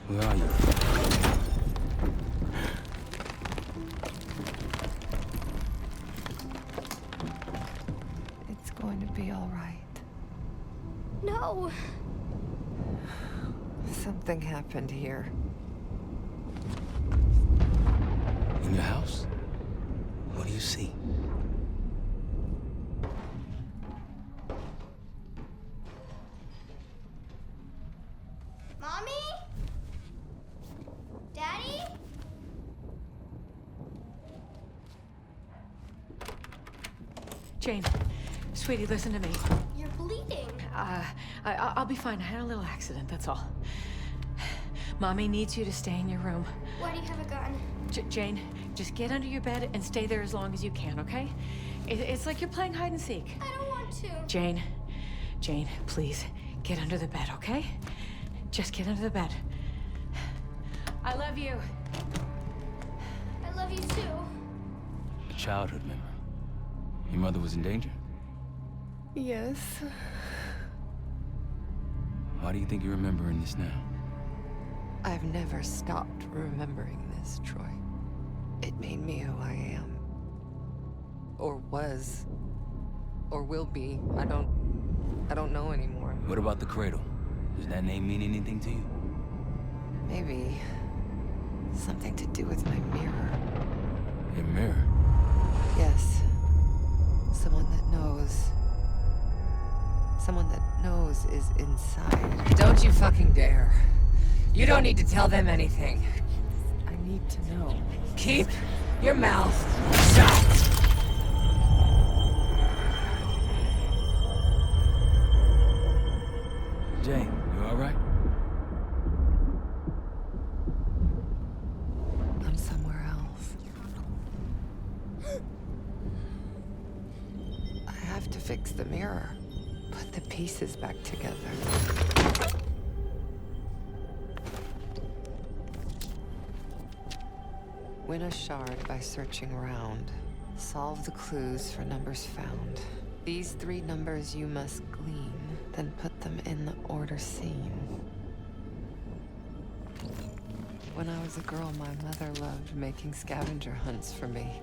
Where are you? It's going to be all right. No! Something happened here. In your house? What do you see? Mommy? Daddy? Jane, sweetie, listen to me. You're bleeding. I'll be fine. I had a little accident, that's all. Mommy needs you to stay in your room. Why do you have a gun? Jane, just get under your bed and stay there as long as you can, okay? It's like you're playing hide and seek. I don't want to. Jane, please, get under the bed, okay? Just get under the bed. I love you. I love you too. A childhood memory. Your mother was in danger? Yes. Why do you think you're remembering this now? I've never stopped remembering this, Troy. It made me who I am. Or was. Or will be. I don't know anymore. What about the cradle? Does that name mean anything to you? Maybe something to do with my mirror. Your mirror? Yes. Someone that knows. Someone that knows is inside. Don't you fucking dare. You don't need to tell them anything. I need to know. Keep your mouth shut! Jane, you all right? I'm somewhere else. I have to fix the mirror. Put the pieces back together. Win a shard by searching around. Solve the clues for numbers found. These 3 numbers you must glean, then put them in the order seen. When I was a girl, my mother loved making scavenger hunts for me.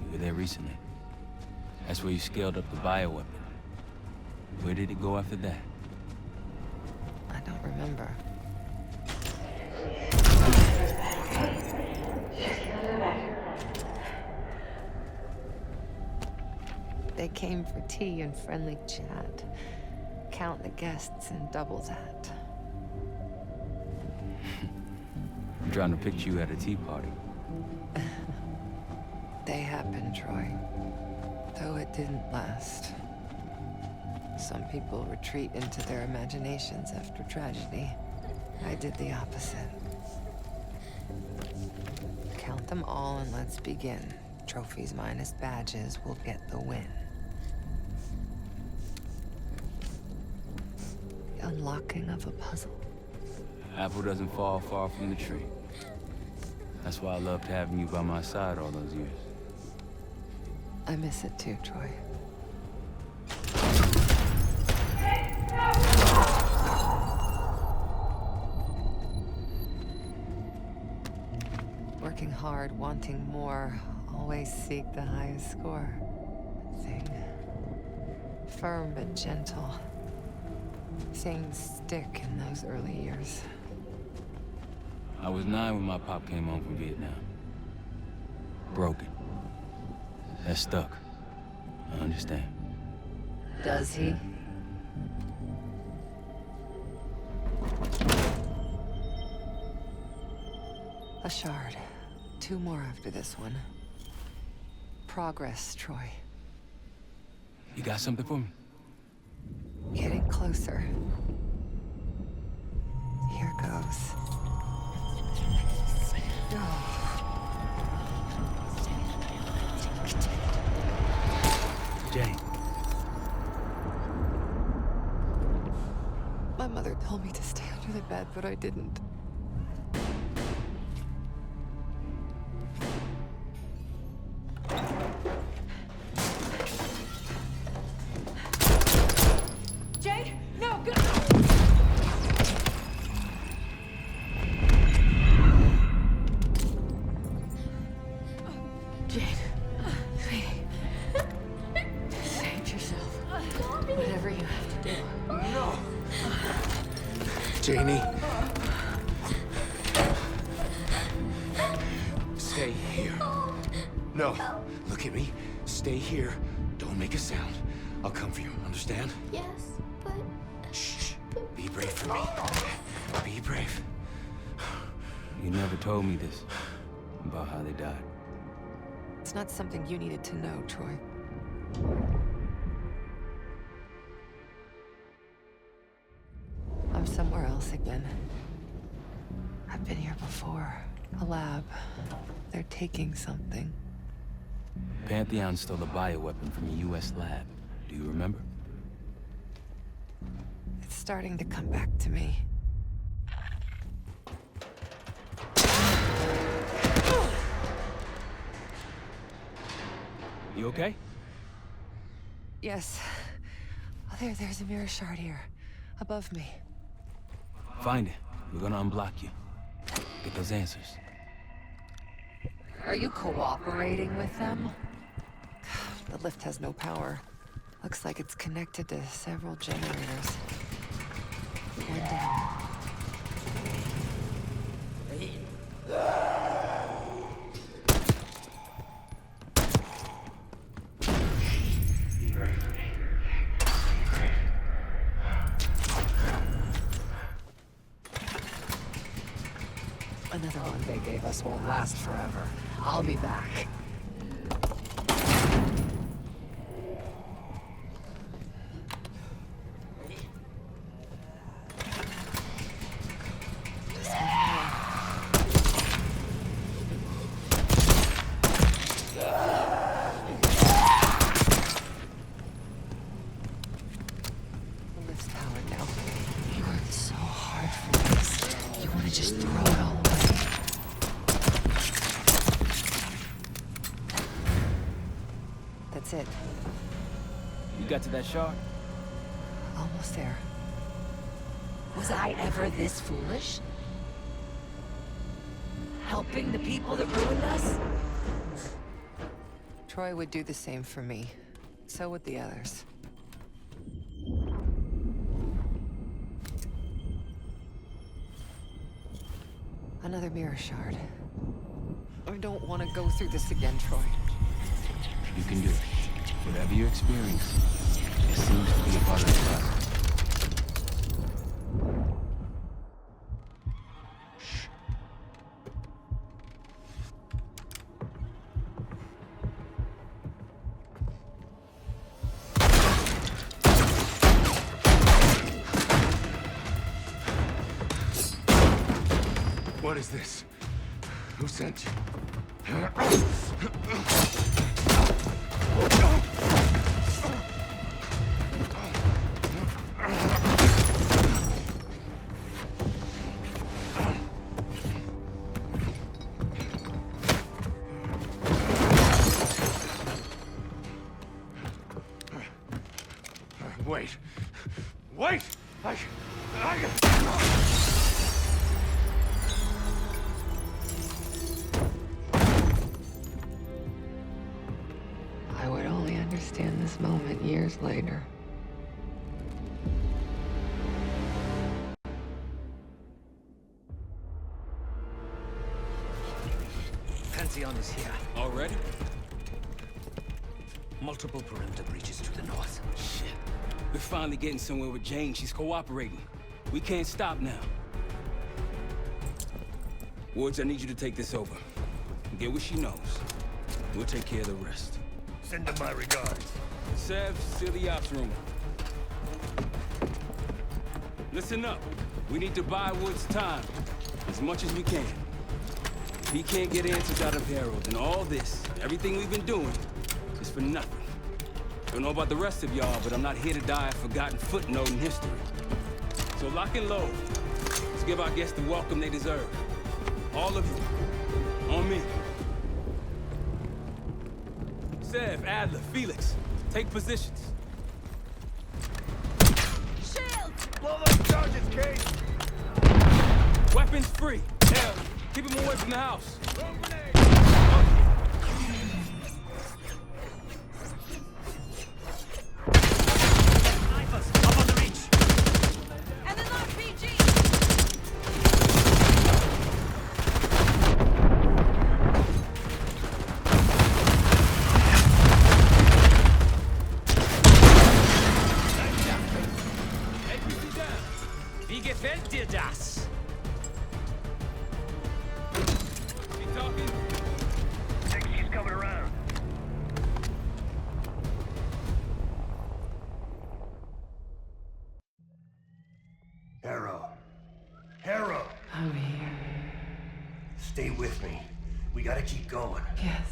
You were there recently. That's where you scaled up the bioweapon. Where did it go after that? I don't remember. They came for tea and friendly chat. Count the guests and double that. I'm trying to picture you at a tea party. They happened, Troy. Though it didn't last. Some people retreat into their imaginations after tragedy. I did the opposite. Count them all and let's begin. Trophies minus badges will get the win. unlocking of a puzzle. Apple doesn't fall far from the tree. That's why I loved having you by my side all those years. I miss it too, Troy. Working hard, wanting more, always seek the highest score. Thing. Firm but gentle. Things stick in those early years. I was 9 when my pop came home from Vietnam. Broken. That stuck. I understand. Does he? A shard. 2 more after this one. Progress, Troy. You got something for me? Getting closer. Here goes. Jane. My mother told me to stay under the bed, but I didn't. Jane, no, go! Jane, sweetie, save yourself. Whatever you have to do. No! Janie. Stay here. No, look at me. Stay here. Don't make a sound. I'll come for you, understand? Yes, but... Shh. Be brave for me. Be brave. You never told me this, about how they died. It's not something you needed to know, Troy. I'm somewhere else again. I've been here before. A lab. They're taking something. Pantheon stole a bioweapon from a U.S. lab. Do you remember? It's starting to come back to me. You okay? Yes. Oh, there's a mirror shard here. Above me. Find it. We're gonna unblock you. Get those answers. Are you cooperating with them? The lift has no power. Looks like it's connected to several generators. One down. Another one they gave us won't last forever. I'll be back. The lift's powered now. You worked so hard for this. You want to just throw it all away. That's it. You got to that shard? Almost there. Was I ever this foolish? Helping the people that ruined us? Troy would do the same for me. So would the others. Another mirror shard. I don't want to go through this again, Troy. You can do it. Whatever you experience, it seems to be a part of the process. What is this? Who sent you? Wait! I would only understand this moment years later. Pantheon is here. Already? Multiple perimeter breaches to the north. Shit. We're finally getting somewhere with Jane. She's cooperating. We can't stop now. Woods, I need you to take this over. Get what she knows. We'll take care of the rest. Send them my regards. Sev, seal the ops room. Listen up. We need to buy Woods time. As much as we can. If he can't get answers out of Harold, then all this, everything we've been doing, is for nothing. Don't know about the rest of y'all, but I'm not here to die a forgotten footnote in history. So lock and load. Let's give our guests the welcome they deserve. All of you. On me. Sev, Adler, Felix, take positions. Shield! Blow those charges, Kate! Weapons free. Hell, keep them away from the house. I'm here. Stay with me. We gotta keep going. Yes.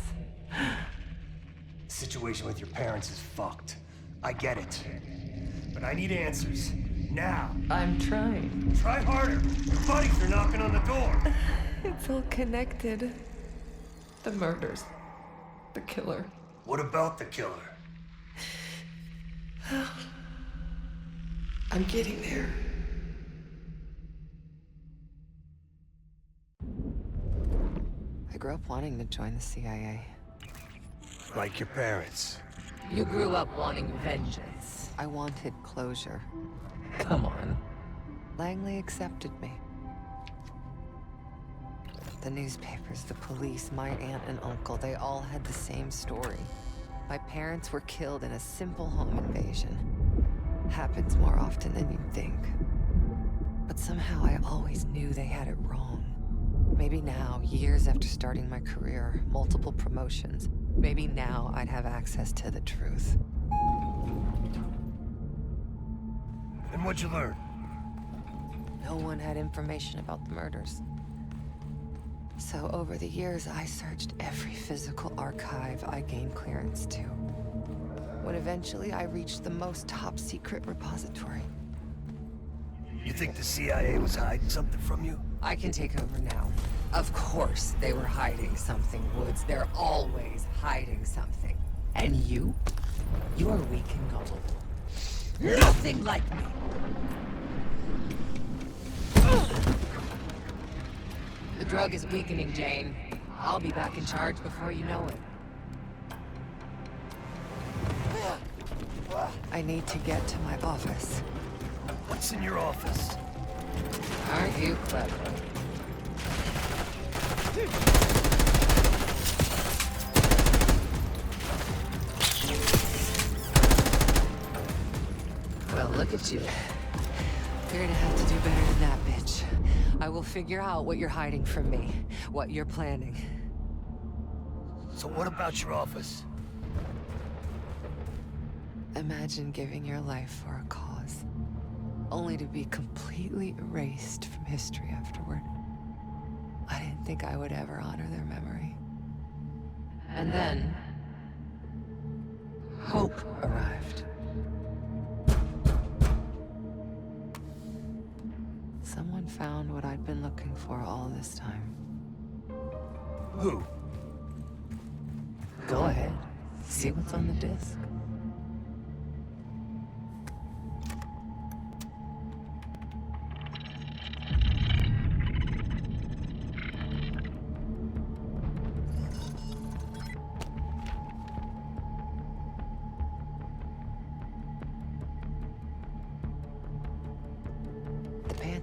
The situation with your parents is fucked. I get it. But I need answers. Now. I'm trying. Try harder. Your buddies are knocking on the door. It's all connected. The murders. The killer. What about the killer? I'm getting there. I grew up wanting to join the CIA. Like your parents. You grew up wanting vengeance. I wanted closure. Come on. Langley accepted me. The newspapers, the police, my aunt and uncle, they all had the same story. My parents were killed in a simple home invasion. Happens more often than you'd think. But somehow I always knew they had it wrong. Maybe now, years after starting my career, multiple promotions, maybe now I'd have access to the truth. And what'd you learn? No one had information about the murders. So over the years, I searched every physical archive I gained clearance to. When eventually I reached the most top-secret repository. You think the CIA was hiding something from you? I can take over now. Of course they were hiding something, Woods. They're always hiding something. And you? You are weak and gullible. Nothing like me! The drug is weakening, Jane. I'll be back in charge before you know it. I need to get to my office. What's in your office? Aren't you clever? Well, look at you. You're gonna have to do better than that, bitch. I will figure out what you're hiding from me, what you're planning. So what about your office? Imagine giving your life for a cause, only to be completely erased from history afterward. I didn't think I would ever honor their memory. And then, hope arrived. Someone found what I'd been looking for all this time. Who? Go ahead. See what's on the disc.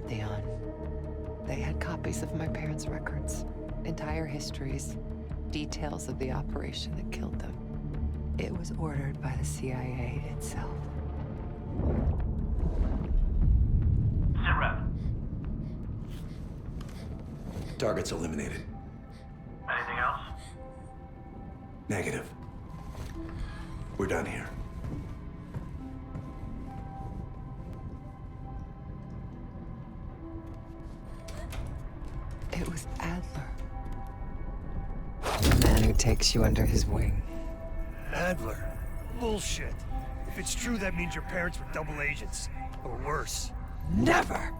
Pantheon. They had copies of my parents' records, entire histories, details of the operation that killed them. It was ordered by the CIA itself. Sit rep. Target's eliminated. Anything else? Negative. We're done here. It was Adler. The man who takes you under his wing. Adler? Bullshit. If it's true, that means your parents were double agents. Or worse. Never!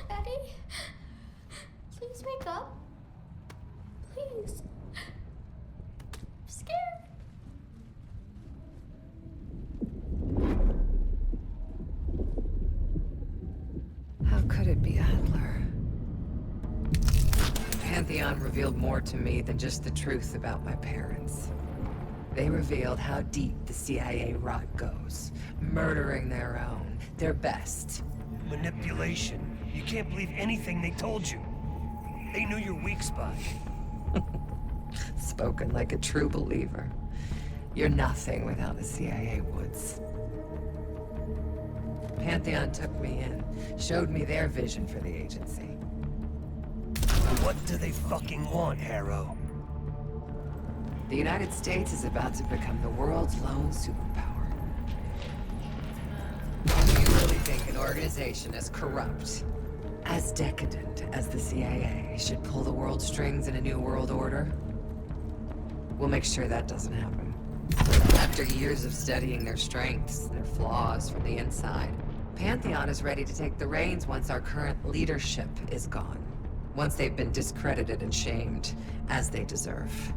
Daddy? Please wake up. Please. I'm scared. How could it be Adler? Pantheon revealed more to me than just the truth about my parents. They revealed how deep the CIA rot goes, murdering their own, their best. Manipulation. You can't believe anything they told you. They knew your weak spot. Spoken like a true believer. You're nothing without the CIA, Woods. Pantheon took me in, showed me their vision for the agency. What do they fucking want, Harrow? The United States is about to become the world's lone superpower. Do you really think an organization as corrupt, as decadent as the CIA should pull the world strings in a new world order? We'll make sure that doesn't happen. After years of studying their strengths, their flaws from the inside, Pantheon is ready to take the reins once our current leadership is gone. Once they've been discredited and shamed, as they deserve.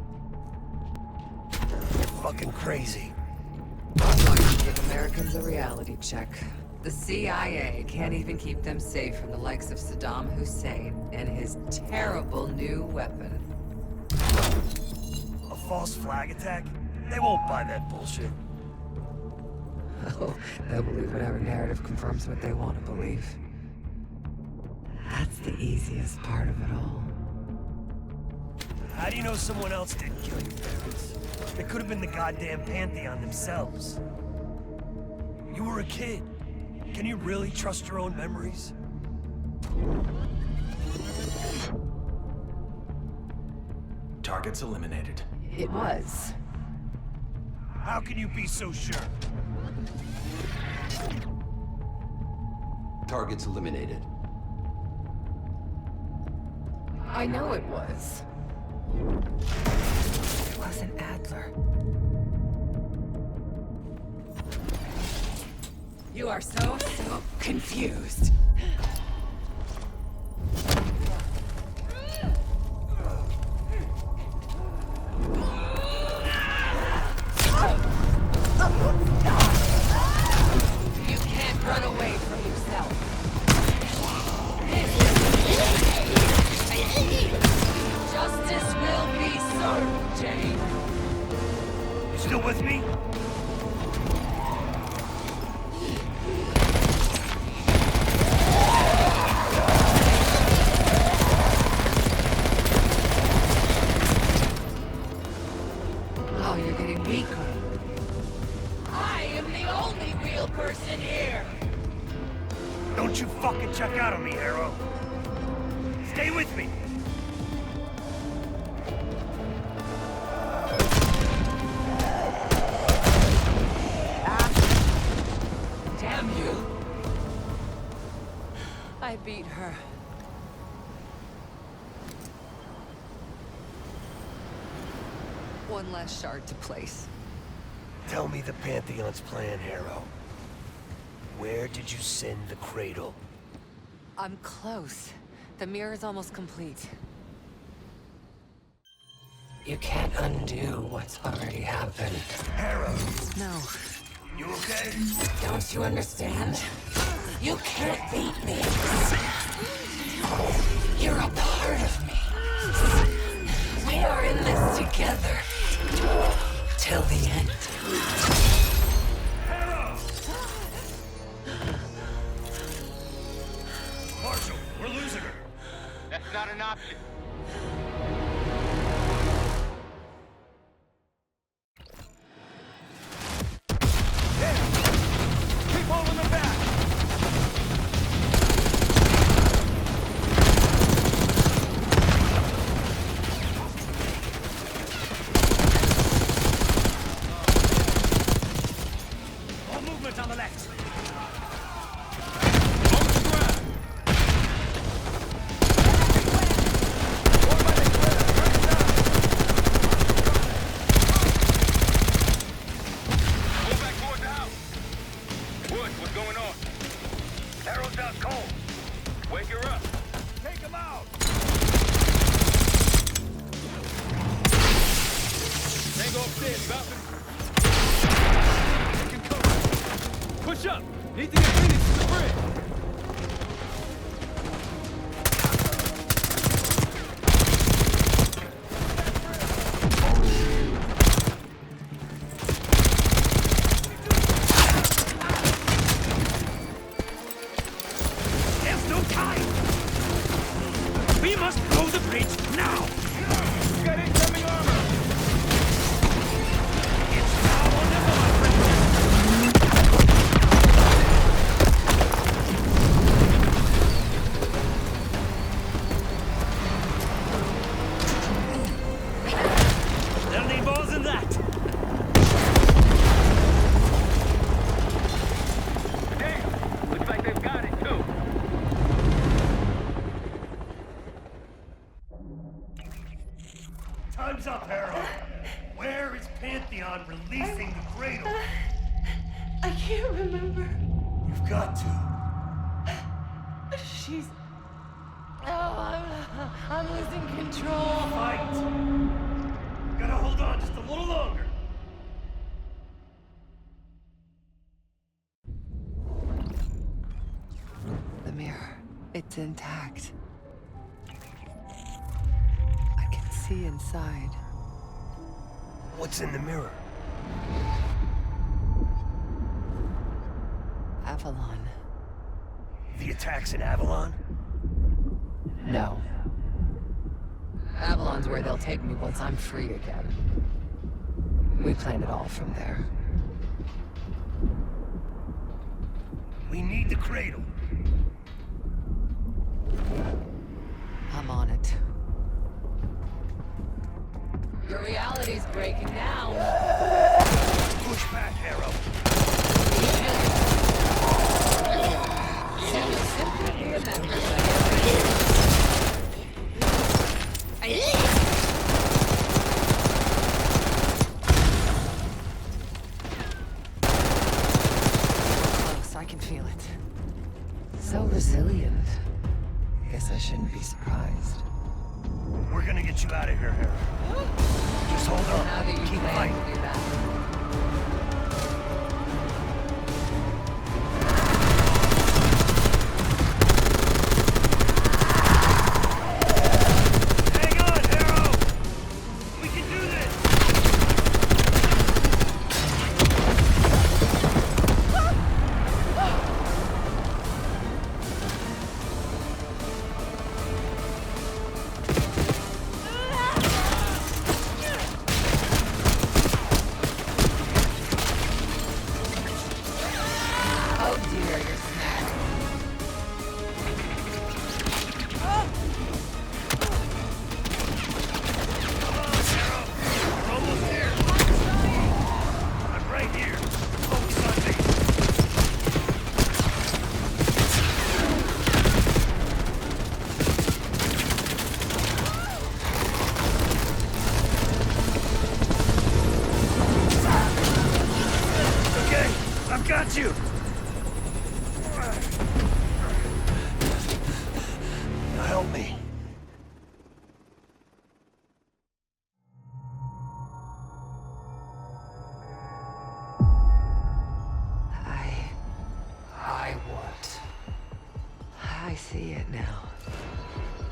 You're fucking crazy. I'm going to give Americans a reality check. The CIA can't even keep them safe from the likes of Saddam Hussein and his terrible new weapon. A false flag attack? They won't buy that bullshit. Oh, they'll believe whatever narrative confirms what they want to believe. That's the easiest part of it all. How do you know someone else didn't kill your parents? It could have been the goddamn Pantheon themselves. You were a kid. Can you really trust your own memories? Target's eliminated. It was. How can you be so sure? Target's eliminated. I know it was. It wasn't Adler. You are so confused. You can't run away from yourself. Justice will be served, Jane. You still with me? Oh, you're getting weaker. I am the only real person here. Don't you fucking check out on me, Harrow. Stay with me. Damn you. I beat her. One last shard to place. Tell me the Pantheon's plan, Harrow. Where did you send the cradle? I'm close. The mirror's almost complete. You can't undo what's already happened. Harrow! No. You okay? Don't you understand? You can't beat me. You're a part of me. We are in this together. Till the end. Marshal, we're losing her. That's not an option. Keep holding them back. All movement on the left. Push up! Need to get Phoenix to the bridge! There's no time! We must blow the bridge now! Get incoming armor! It's now or never, my friend! They'll need more than that! Damn! Looks like they've got it, too. Time's up, Harrow! Where is Pantheon releasing the cradle? I can't remember. You've got to. She's... Oh, I'm losing control. Fight! Gotta hold on just a little longer. The mirror. It's intact. I can see inside. What's in the mirror? Avalon. The attacks in Avalon? No. Avalon's where they'll take me once I'm free again. We planned it all from there. We need the cradle. I'm on it. Your reality's breaking down. Push back, Harrow. Close, I can feel it. So resilient. Guess I shouldn't be surprised. We're gonna get you out of here, Harrow. Just hold on. Now that you Keep plan fighting. to do that. Hang on, Harrow! We can do this! Oh dear, you're snapped. Come on, Harrow! We're almost there! I'm right here! Focus on me! Okay, I've got you! Now help me. I what? I see it now.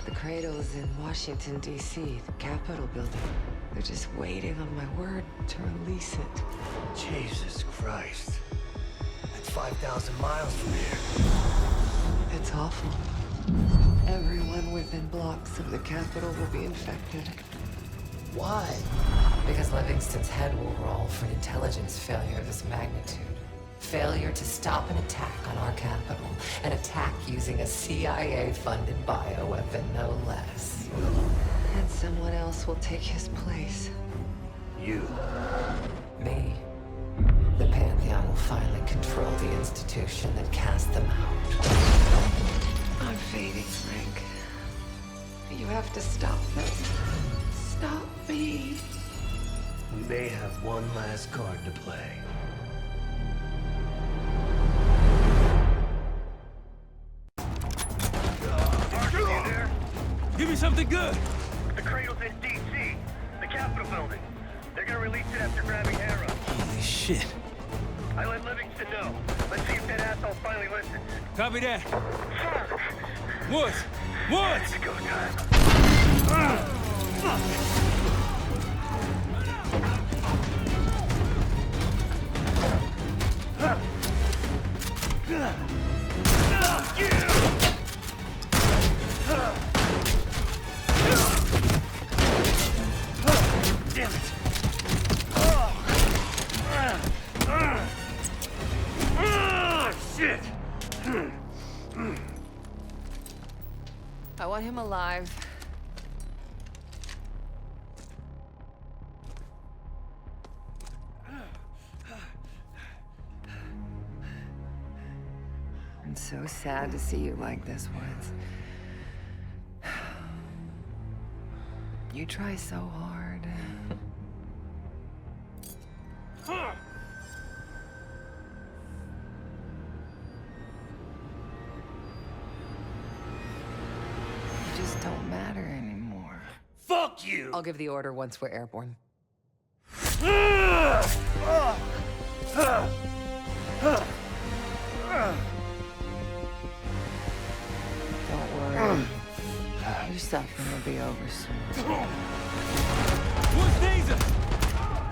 The cradle's in Washington, D.C., the Capitol building. They're just waiting on my word to release it. Jesus Christ. That's 5,000 miles from here. It's awful. Everyone within blocks of the capital will be infected. Why? Because Livingston's head will roll for an intelligence failure of this magnitude. Failure to stop an attack on our capital. An attack using a CIA-funded bioweapon, no less. And someone else will take his place. You. Me. The Pantheon will finally control the institution that cast them out. I'm fading, Frank. You have to stop this. Stop me. We may have one last card to play. Arthur, you there? Give me something good. The cradle's in D.C., the Capitol building. They're gonna release it after grabbing Harrow. Holy shit. I let Livingston know. Let's see if that asshole finally listens. Copy that. Fuck! Woods! Woods! It's go time. Damn it! Shit! I want him alive. I'm so sad to see you like this, Woods. You try so hard. You just don't matter anymore. Fuck you! I'll give the order once we're airborne. Don't worry. Your suffering will be over soon. Woods needs us!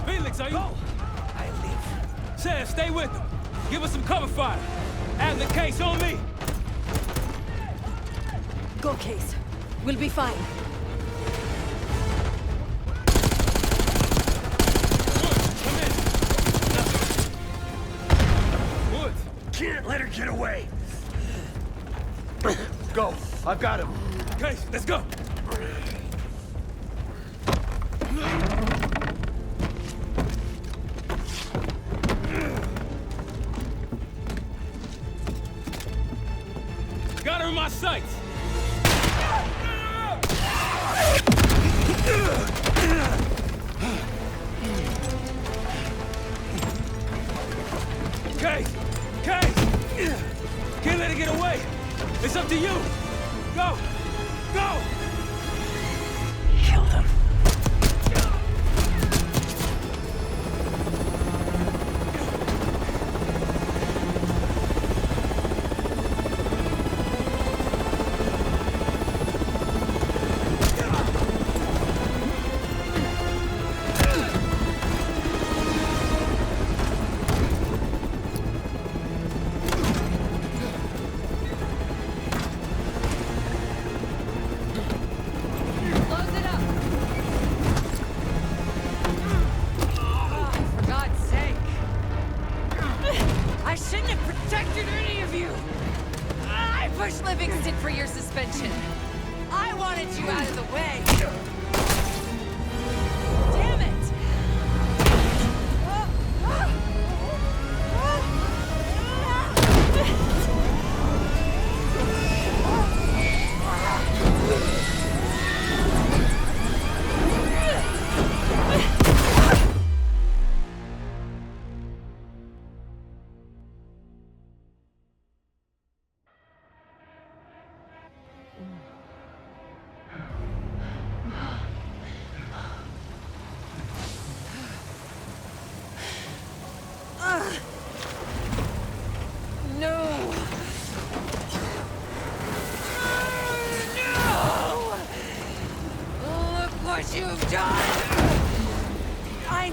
Felix, are you? I leave. Sam, stay with him. Give us some cover fire. Add the case on me. Go, Case. We'll be fine. Woods, come in. Woods. Can't let her get away. Go. I've got him. Case, let's go. Got her in my sights. Case! Case! Can't let her get away. It's up to you. Go! Go! Kill them. Livingston for your suspension. I wanted you out of the way. Damn it!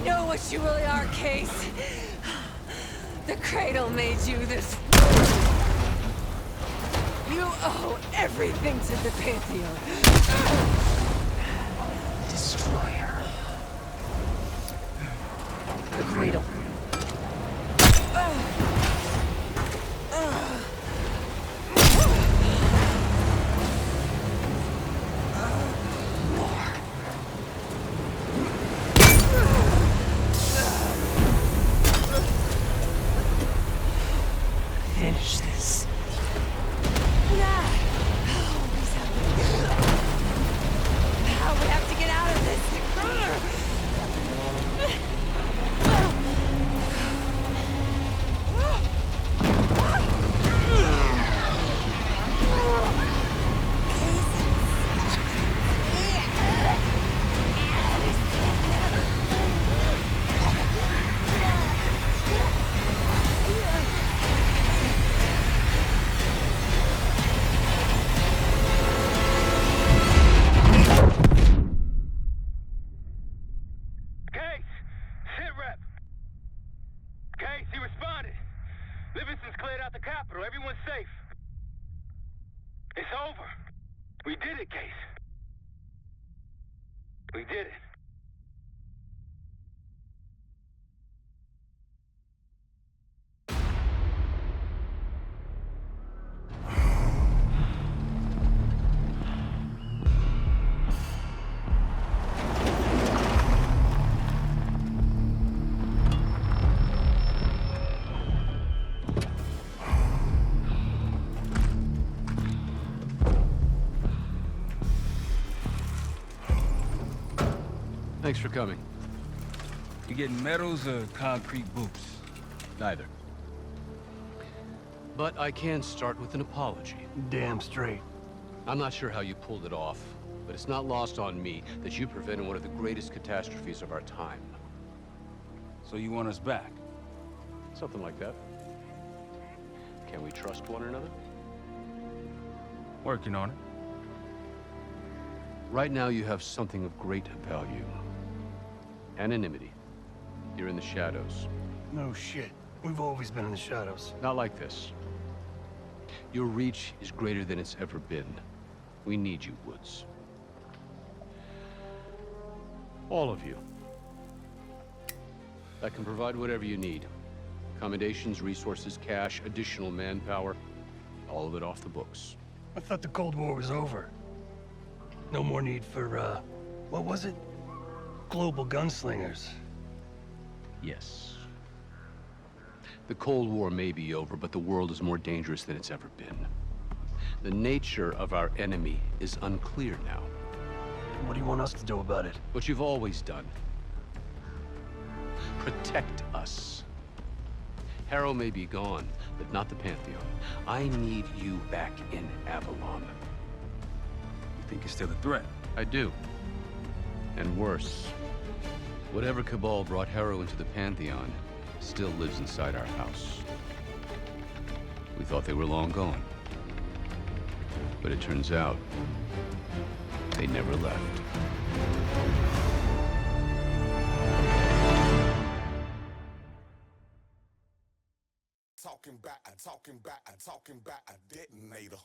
know what you really are, Case. The cradle made you this. You owe everything to the Pantheon. Destroyer. The cradle. Finish this. How we have to get out of this. It's over. We did it, Case. We did it. Thanks for coming. You getting medals or concrete boots? Neither. But I can start with an apology. Damn straight. I'm not sure how you pulled it off, but it's not lost on me that you prevented one of the greatest catastrophes of our time. So you want us back? Something like that. Can we trust one another? Working on it. Right now you have something of great value. Anonymity. You're in the shadows. No shit. We've always been in the shadows. Not like this. Your reach is greater than it's ever been. We need you, Woods. All of you. I can provide whatever you need. Accommodations, resources, cash, additional manpower. All of it off the books. I thought the Cold War was over. No more need for, what was it? Global gunslingers. Yes. The Cold War may be over, but the world is more dangerous than it's ever been. The nature of our enemy is unclear now. What do you want us to do about it? What you've always done. Protect us. Harrow may be gone, but not the Pantheon. I need you back in Avalon. You think it's still a threat? I do. And worse. Whatever cabal brought Harrow into the Pantheon still lives inside our house. We thought they were long gone. But it turns out, they never left. Talking about a detonator.